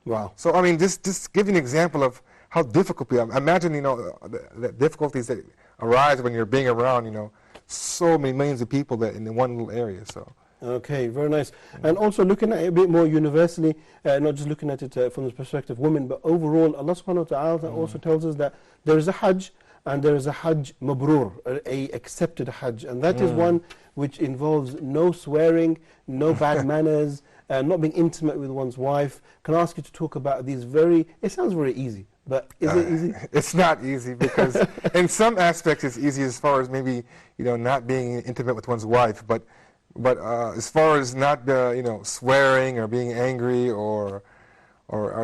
Wow. So I mean, just give you an example of how difficult people are. Imagine the difficulties that arise when you're being around so many millions of people that in one little area. So. Okay, very nice. And also looking at it a bit more universally, not just looking at it from the perspective of women, but overall, Allah subhanahu wa ta'ala also tells us that there is a Hajj and there is a Hajj mabrur, a accepted Hajj. And that is one which involves no swearing, no bad manners, not being intimate with one's wife. Can I ask you to talk about these it sounds very easy, but is it easy? It's not easy, because in some aspects it's easy as far as maybe, not being intimate with one's wife, but as far as not swearing or being angry or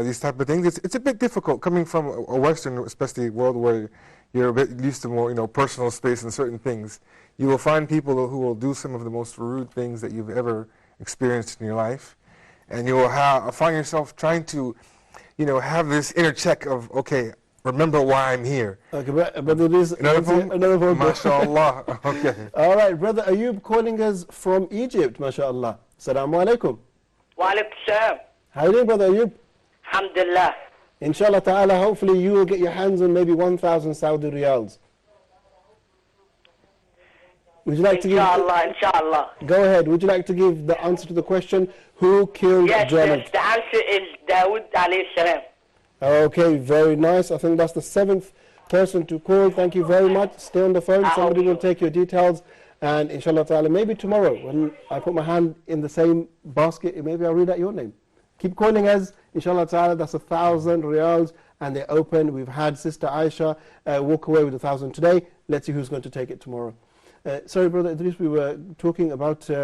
these type of things, it's a bit difficult coming from a Western, especially world where you're a bit used to more personal space and certain things. You will find people who will do some of the most rude things that you've ever experienced in your life, and you will find yourself trying to have this inner check of, okay, remember why I'm here. Okay, but there is another phone. MashaAllah. Okay. All right, Brother Ayub calling us from Egypt, MashaAllah. Assalamu alaikum. Wa alaikum salam. How are you doing, Brother Ayub? Alhamdulillah. Inshallah ta'ala, hopefully you will get your hands on maybe 1,000 Saudi riyals. Would you like to give... Inshallah. Go ahead. Would you like to give the answer to the question, who killed Jalut? Yes, the answer is Dawood alayhi salam. Okay, very nice. I think that's the 7th person to call. Thank you very much. Stay on the phone. Somebody will take your details. And inshallah ta'ala, maybe tomorrow when I put my hand in the same basket, maybe I'll read out your name. Keep calling us. Inshallah ta'ala, that's 1,000 riyals. And they're open. We've had Sister Aisha walk away with 1,000 today. Let's see who's going to take it tomorrow. Sorry, Brother Idris, we were talking about, what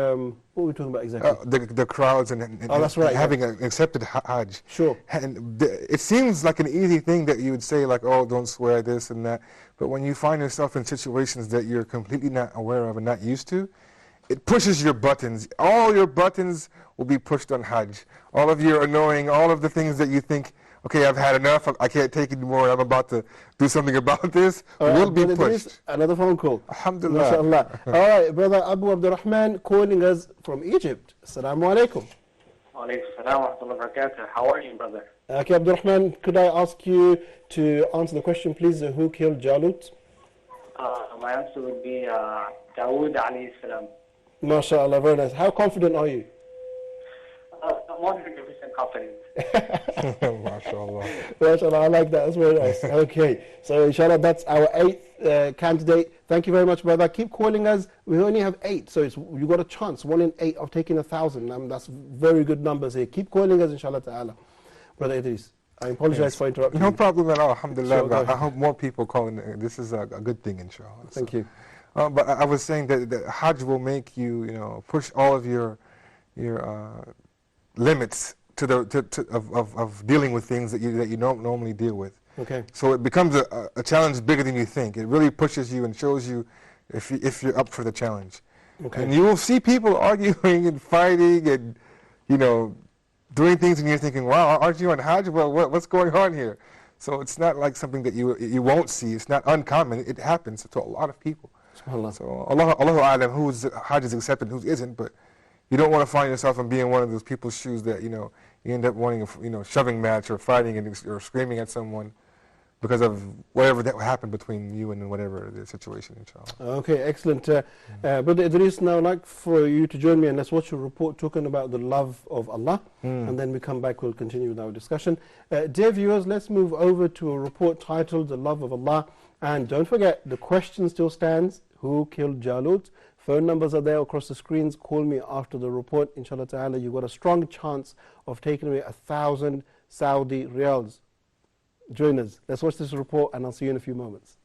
were we talking about exactly? The crowds and that's right, having an accepted Hajj. Sure. And it seems like an easy thing that you would say, oh, don't swear, this and that. But when you find yourself in situations that you're completely not aware of and not used to, it pushes your buttons. All your buttons will be pushed on Hajj. All of your annoying, all of the things that you think, okay, I've had enough, I can't take it anymore, I'm about to do something about this, will be pushed. Another phone call. Alhamdulillah. MashaAllah. All right, Brother Abu Abdurrahman calling us from Egypt. Assalamu alaikum. Wa alaikum salam wa rahmatullahi wa barakatuh. How are you, brother? Okay, Abdurrahman, could I ask you to answer the question, please? Who killed Jalut? My answer would be Dawood alayhi salam. MashaAllah, very nice. How confident are you? I'm 100% confident. MashaAllah. MashaAllah, I like that. That's very nice. Okay, so inshallah, that's our 8th candidate. Thank you very much, brother. Keep calling us. We only have 8, so you got a chance, 1 in 8 of taking 1,000. That's very good numbers here. Keep calling us, inshallah ta'ala. Brother Idris, I apologize for interrupting. No problem at all, alhamdulillah. Sure, I hope more people call in. This is a good thing, inshallah. Thank you. But I was saying that Hajj will make you, push all of your limits of dealing with things that you don't normally deal with. Okay. So it becomes a challenge bigger than you think. It really pushes you and shows you if you're up for the challenge. Okay. And you will see people arguing and fighting and doing things, and you're thinking, wow, aren't you on Hajj? Well, what's going on here? So it's not like something that you won't see. It's not uncommon. It happens to a lot of people. So Allah A'lam, whose Hajj is accepted and whose isn't, but you don't want to find yourself in being one of those people's shoes that, you end up wanting a, shoving match or fighting or screaming at someone because of whatever that happened between you and whatever the situation, inshallah. Okay, excellent. Brother Idris, now I'd like for you to join me and let's watch a report talking about the love of Allah. And then we come back, we'll continue with our discussion. Dear viewers, let's move over to a report titled The Love of Allah. And don't forget, the question still stands. Who killed Jalut? Phone numbers are there across the screens. Call me after the report. Inshallah ta'ala, you've got a strong chance of taking away 1,000 Saudi riyals. Join us. Let's watch this report and I'll see you in a few moments.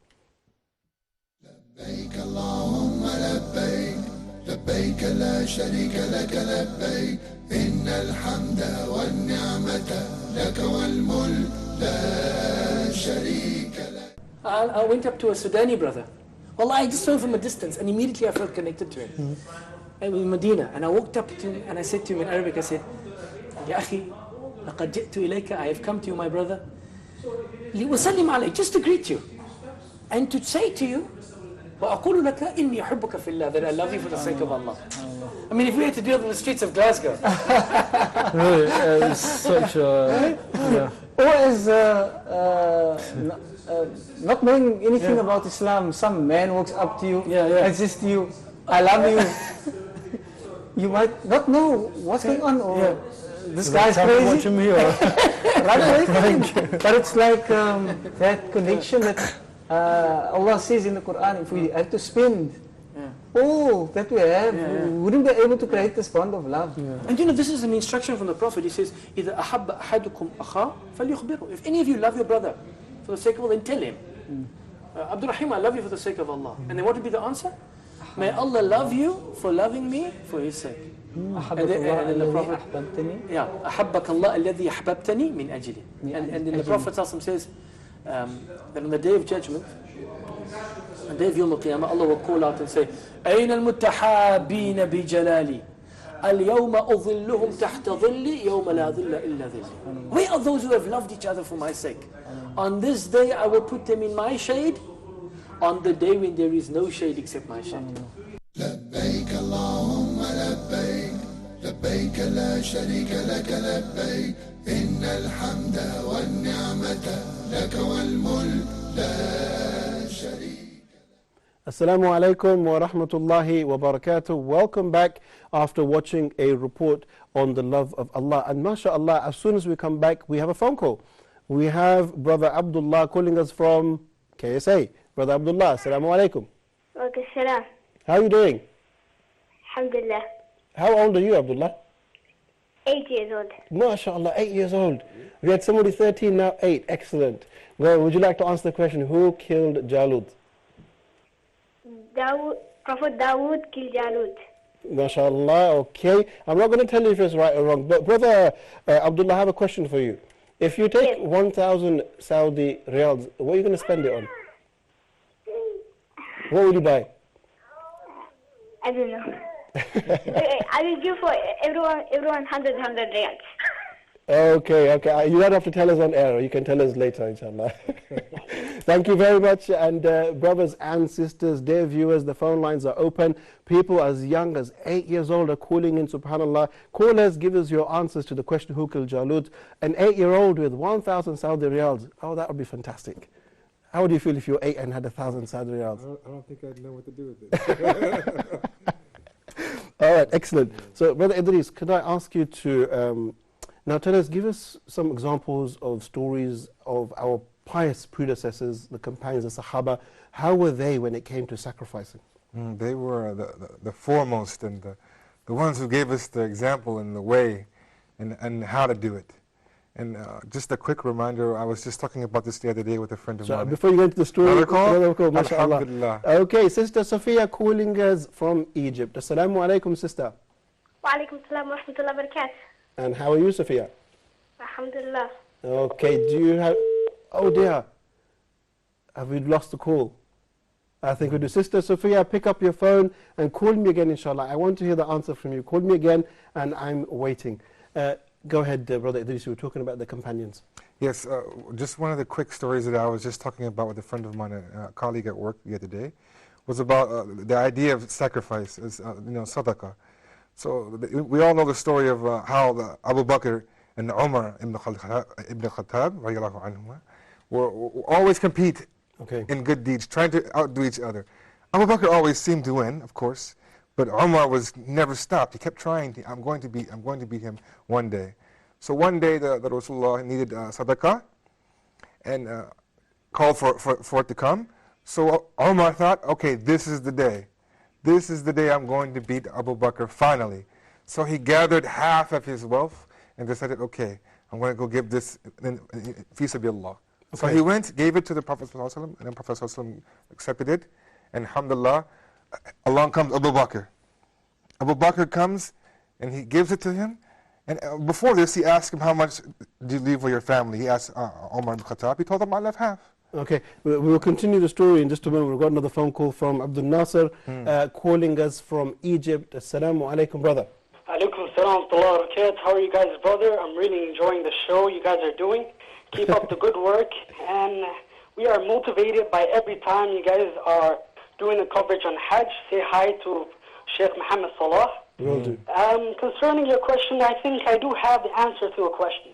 لبيك اللهم لبيك لبيك لا شريك لك لبيك إن الحمد والنعمة لك والملك لا شريك لك. I went up to a Sudani brother. Well, I just saw him from a distance and immediately I felt connected to him. I was in Medina and I walked up to him and I said to him in Arabic, I said, يا أخي لقد جئت إليك, I have come to you, my brother. لأسلم عليك, just to greet you and to say to you وأقول لك إني أحبك في الله, that I love you for the sake of Allah. I mean, if we had to deal in the streets of Glasgow. Really, such a... Yeah. Or as not knowing anything about Islam, some man walks up to you and says to you, I love you. You might not know what's going on, or this guy's crazy. Watching me, or Run away from him. But it's like that connection that Allah says in the Quran, if we have to spend all that we have, we wouldn't be able to create this bond of love. And this is an instruction from the Prophet. He says, إِذَا أَحَبَّ أَحَدُكُمْ أَخَاهُ فَلْيُخْبِرْهُ. If any of you love your brother for the sake of Allah, then tell him. Abdul Rahim, I love you for the sake of Allah. And then what would be the answer? May Allah love you for loving me for His sake. And then the Prophet, أحبك الله الذي أحببتني من أجله. And then the Prophet says that on the Day of Judgment, on the Day of Yawm al-Qiyamah, Allah will call out and say, أين المتحابين بجلالي اليوم أظلهم تحت ظلي يوم لا ظل إلا ظلي. Where are those who have loved each other for my sake? On this day I will put them in my shade, on the day when there is no shade except my shade. لبيك اللهم لبيك لبيك لا شريك لك لبيك إن الحمد والنعمة لك والملك لا شريك. Assalamu alaikum wa rahmatullahi wa barakatuh. Welcome back after watching a report on the love of Allah. And mashallah, as soon as we come back, we have a phone call. We have Brother Abdullah calling us from KSA. Brother Abdullah, assalamu alaikum. Okay, salam. How are you doing? Alhamdulillah. How old are you, Abdullah? 8 years old. MashaAllah, 8 years old. We had somebody 13, now 8. Excellent. Well, would you like to answer the question, who killed Jalut? Prophet Dawood killed Jalut. MashaAllah, okay. I'm not going to tell you if it's right or wrong, but Brother Abdullah, I have a question for you. If you take 1,000 Saudi riyals, what are you going to spend it on? What will you buy? I don't know. I will give for everyone 100 riyals. Okay. You don't have to tell us on air. You can tell us later, inshallah. Thank you very much. And brothers and sisters, dear viewers, the phone lines are open. People as young as 8 years old are calling in, subhanallah. Call us, give us your answers to the question, who killed Jalut? An 8-year-old with 1,000 Saudi riyals. Oh, that would be fantastic. How would you feel if you were 8 and had 1,000 Saudi riyals? I don't think I'd know what to do with it. All right, excellent. So, Brother Idris, could I ask you to now tell us, give us some examples of stories of our pious predecessors, the companions, the Sahaba. How were they when it came to sacrificing? They were the foremost and the ones who gave us the example and the way and how to do it. And just a quick reminder, I was just talking about this the other day with a friend of mine. Before you go into the story, another call? Alhamdulillah. Okay, Sister Sophia calling us from Egypt. Assalamu alaikum, Sister. Wa alaikum salam wa rahmatullahi wa barakatuh. And how are you, Sophia? Alhamdulillah. Okay, do you have... Oh dear. Have we lost the call? I think we do. Sister Sophia, pick up your phone and call me again, inshallah. I want to hear the answer from you. Call me again and I'm waiting. Go ahead, Brother Idris, you were talking about the companions. Yes, just one of the quick stories that I was just talking about with a friend of mine, a colleague at work the other day, was about the idea of sacrifice, sadaqah. So we all know the story of how Abu Bakr and Umar ibn Khattab radiallahu anhuma, were always compete in good deeds, trying to outdo each other. Abu Bakr always seemed to win, of course, but Umar was never stopped. He kept trying. I'm going to beat him one day. So one day the Rasulullah needed sadaqah and called for it to come. So Umar thought, okay, this is the day. This is the day I'm going to beat Abu Bakr finally. So he gathered half of his wealth and decided, okay, I'm going to go give this fi sabilillah. So he went, gave it to the Prophet ﷺ, and then Prophet ﷺ accepted it. And alhamdulillah, along comes Abu Bakr. Abu Bakr comes and he gives it to him. And before this, he asked him, how much do you leave for your family? He asked Umar ibn Khattab. He told him, I left half. Okay, we will continue the story in just a moment. We've got another phone call from Abdul Nasser, calling us from Egypt. Assalamu alaikum, brother. Alaikum salam wa rahmatullah wa barakatuh. How are you guys, brother? I'm really enjoying the show you guys are doing. Keep up the good work. And we are motivated by every time you guys are doing the coverage on Hajj. Say hi to Sheikh Muhammad Salah. Will do. Concerning your question, I think I do have the answer to a question.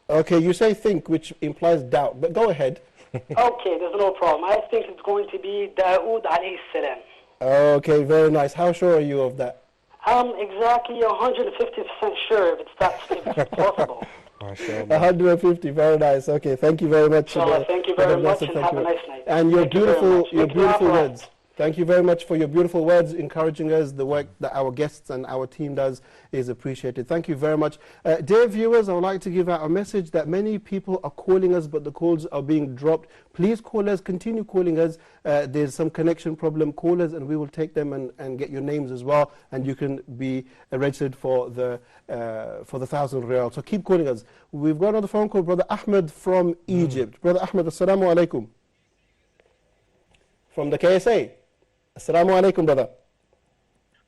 Okay, you say think, which implies doubt, but go ahead. Okay, there's no problem. I think it's going to be Dawood alayhi salam. Okay, very nice. How sure are you of that? I'm exactly 150% sure if it's possible. 150, very nice. Okay, thank you very much. Inshallah, thank you very much and have a nice night. And your beautiful words. Thank you very much for your beautiful words, encouraging us. The work that our guests and our team does is appreciated. Thank you very much. Dear viewers, I would like to give out a message that many people are calling us, but the calls are being dropped. Please call us, continue calling us. There's some connection problem. Call us and we will take them and get your names as well. And you can be registered for the 1,000 riyal. So keep calling us. We've got another phone call, Brother Ahmed from Egypt. Brother Ahmed, assalamu alaikum. From the KSA. Assalamu alaikum, brother.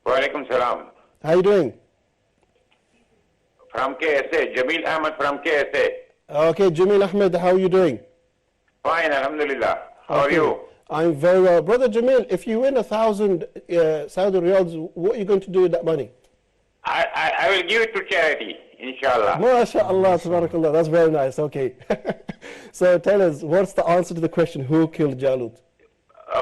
Wa alaikum salam. How are you doing? From KSA, Jamil Ahmed from KSA. Okay, Jamil Ahmed, how are you doing? Fine, alhamdulillah. How are you? I'm very well. Brother Jamil, if you win 1,000 Saudi riyals, what are you going to do with that money? I will give it to charity, inshallah. MashaAllah, tabarakallah. That's very nice. Okay. So tell us, what's the answer to the question, who killed Jalut?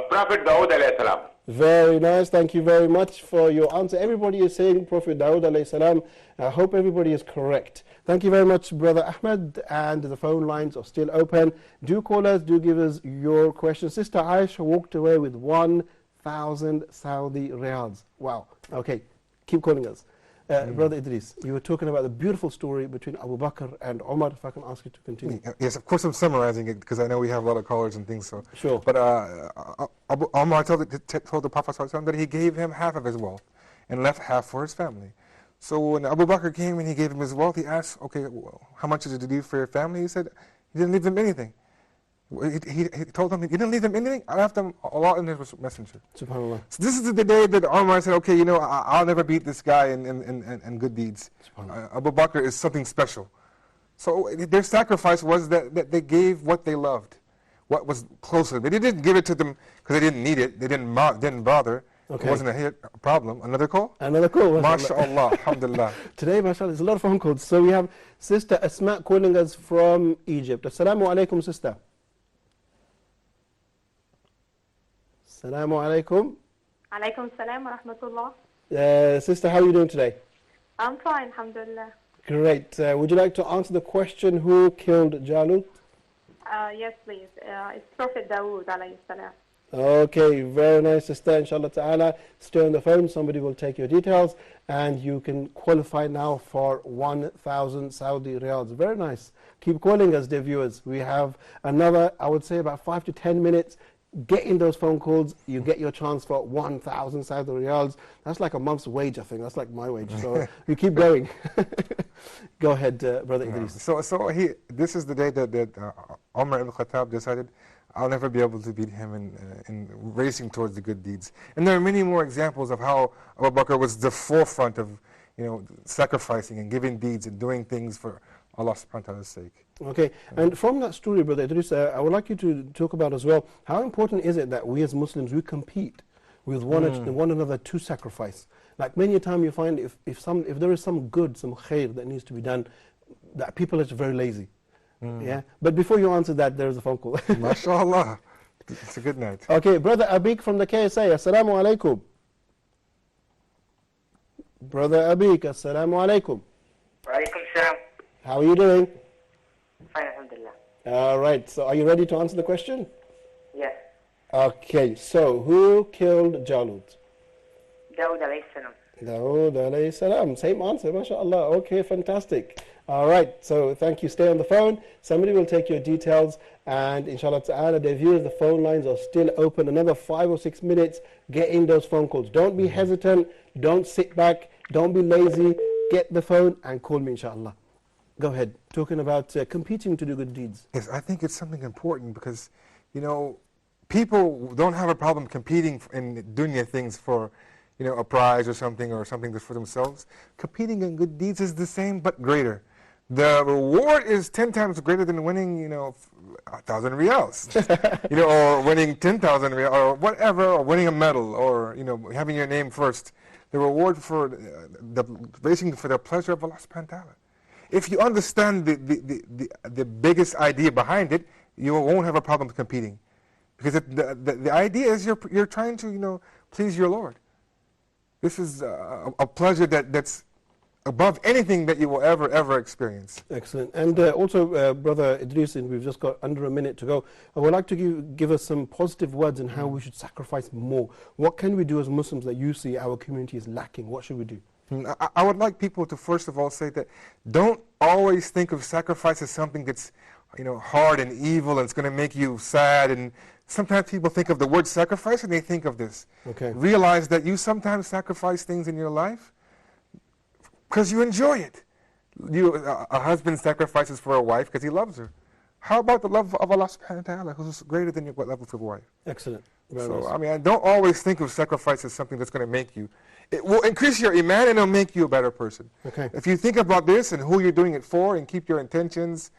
Prophet Dawood alayhi salam. Very nice. Thank you very much for your answer. Everybody is saying Prophet Dawood alayhi salam. I hope everybody is correct. Thank you very much, Brother Ahmed. And the phone lines are still open. Do call us. Do give us your questions. Sister Aisha walked away with 1,000 Saudi riyals. Wow. Okay. Keep calling us. Brother Idris, you were talking about the beautiful story between Abu Bakr and Umar. If I can ask you to continue. Yes, of course I'm summarizing it because I know we have a lot of callers and things. So sure. But Umar told the Prophet ﷺ that he gave him half of his wealth and left half for his family. So when Abu Bakr came and he gave him his wealth, he asked, okay, well, how much did you leave for your family? He said, he didn't leave them anything. He told them, you didn't leave them anything? I left them Allah and His Messenger. SubhanAllah. So this is the day that Umar said, okay, you know, I'll never beat this guy in good deeds. Abu Bakr is something special. So their sacrifice was that they gave what they loved, what was close to them. They didn't give it to them because they didn't need it. They didn't bother. Okay. It wasn't a problem. Another call? Another call. MashaAllah, alhamdulillah. Today, mashallah, there's a lot of phone calls. So we have Sister Asma calling us from Egypt. Assalamu alaikum, sister. Assalamu alaikum. Alaikum salam wa rahmatullah. Sister, how are you doing today? I'm fine, alhamdulillah. Great. Would you like to answer the question, who killed Jalut? Yes, please. It's Prophet Dawood alayhi salam. Okay, very nice, sister. Inshallah ta'ala, stay on the phone. Somebody will take your details and you can qualify now for 1,000 Saudi riyals. Very nice. Keep calling us, dear viewers. We have another, I would say, about 5 to 10 minutes. Get in those phone calls, you get your chance for 1,000 Saudi riyals. That's like a month's wage, I think. That's like my wage. So you keep going. Go ahead, Brother Idris. So this is the day that Umar ibn Khattab decided, I'll never be able to beat him in racing towards the good deeds. And there are many more examples of how Abu Bakr was the forefront of, you know, sacrificing and giving deeds and doing things for Allah subhanahu wa ta'ala's sake. Okay, and from that story, Brother Idris, I would like you to talk about as well, how important is it that we as Muslims, we compete with one another to sacrifice? Like many a time you find if there is some good, some khair that needs to be done, that people are just very lazy. Yeah. But before you answer that, there is a phone call. MashaAllah. It's a good night. Okay, Brother Abik from the KSA. Assalamu alaikum. Brother Abik, assalamu alaikum. Walaikum salam. How are you doing? Fine, alhamdulillah. All right, so are you ready to answer the question? Yes. Okay, so who killed Jalut? Dawood alayhi salam. Dawood alayhi salam. Same answer, mashallah. Okay, fantastic. All right, so thank you. Stay on the phone. Somebody will take your details, and inshallah ta'ala, dear viewers, the phone lines are still open. Another 5 or 6 minutes. Get in those phone calls. Don't be hesitant. Don't sit back. Don't be lazy. Get the phone and call me, inshallah. Go ahead. Talking about competing to do good deeds. Yes, I think it's something important because, you know, people don't have a problem competing in dunya things for, you know, a prize or something that's for themselves. Competing in good deeds is the same but greater. The reward is 10 times greater than winning, you know, 1,000 riyals, you know, or winning 10,000 riyals, or whatever, or winning a medal, or, you know, having your name first. The reward for basically for the pleasure of Allah subhanahu wa ta'ala. If you understand the biggest idea behind it, you won't have a problem competing, because the idea is you're trying to, you know, please your Lord. This is a pleasure that's above anything that you will ever experience. Excellent. And also, Brother Idris, and we've just got under a minute to go, I would like to give us some positive words on how we should sacrifice more. What can we do as Muslims that you see our community is lacking? What should we do? I would like people to first of all say that don't always think of sacrifice as something that's, you know, hard and evil and it's going to make you sad. And sometimes people think of the word sacrifice and they think of this. Okay. Realize that you sometimes sacrifice things in your life because you enjoy it. A husband sacrifices for a wife because he loves her. How about the love of Allah subhanahu wa ta'ala, who's greater than your love of your wife? Excellent. So, I mean, I don't always think of sacrifice as something that's going to make you. It will increase your iman and it'll make you a better person. Okay. If you think about this and who you're doing it for and keep your intentions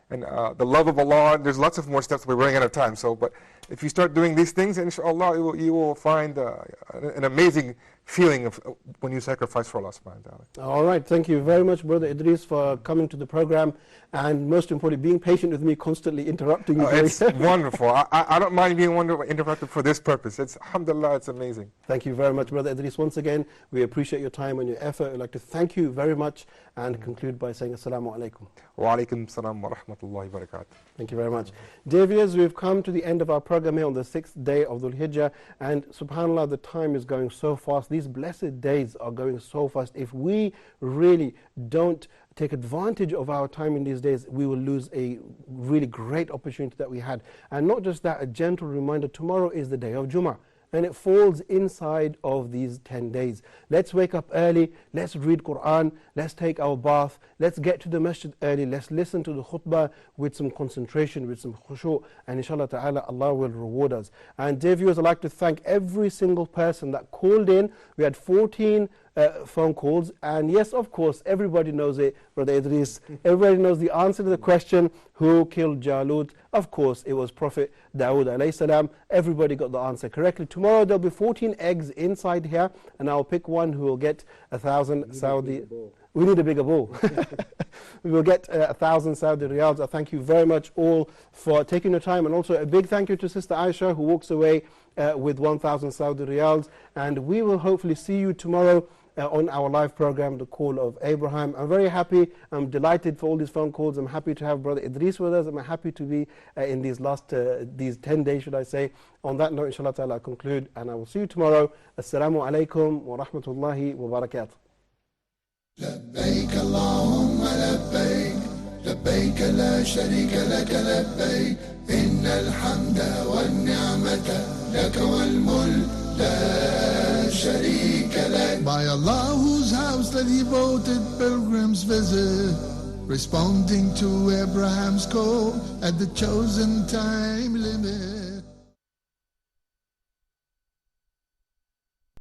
and the love of Allah, there's lots of more steps. We're running out of time. So, but if you start doing these things, inshallah, you will find an amazing feeling of when you sacrifice for Allah subhanahu wa ta'ala. All right. Thank you very much, Brother Idris, for coming to the program and most importantly, being patient with me, constantly interrupting you. It's wonderful. I don't mind being interrupted for this purpose. It's, alhamdulillah, it's amazing. Thank you very much, Brother Idris. Once again, we appreciate your time and your effort. I'd like to thank you very much and conclude by saying Assalamu alaikum. Wa alaikum salam wa rahmatullahi wa barakatuh. Thank you very much. Dear viewers, we've come to the end of our program here on the 6th day of Dhul Hijjah, and subhanAllah, the time is going so fast. These blessed days are going so fast. If we really don't take advantage of our time in these days, we will lose a really great opportunity that we had. And not just that, a gentle reminder, tomorrow is the day of Jummah, and it falls inside of these 10 days. Let's wake up early, let's read Quran, let's take our bath, let's get to the masjid early, let's listen to the khutbah with some concentration, with some khushu', and inshallah ta'ala, Allah will reward us. And dear viewers, I'd like to thank every single person that called in. We had 14 phone calls, and yes, of course, everybody knows it, Brother Idris. Everybody knows the answer to the question, who killed Jalut? Of course, it was Prophet Dawood alayhi salam. Everybody got the answer correctly. Tomorrow there'll be 14 eggs inside here, and I'll pick one who will get 1,000 Saudi. We need a bigger bowl. We will get 1,000 Saudi riyals. I thank you very much all for taking your time, and also a big thank you to Sister Aisha, who walks away with 1,000 Saudi riyals. And we will hopefully see you tomorrow on our live program, The Call of Abraham. I'm very happy. I'm delighted for all these phone calls. I'm happy to have Brother Idris with us. I'm happy to be in these last, these 10 days, should I say. On that note, inshallah ta'ala, I conclude, and I will see you tomorrow. Assalamu alaikum wa rahmatullahi wa barakatuh. لبيك اللهم لبيك لبيك لا شريك لك لبيك إن الحمد والنعمة لك والملك لا شريك لك. By Allah, whose house the devoted pilgrims visit, responding to Abraham's call at the chosen time limit.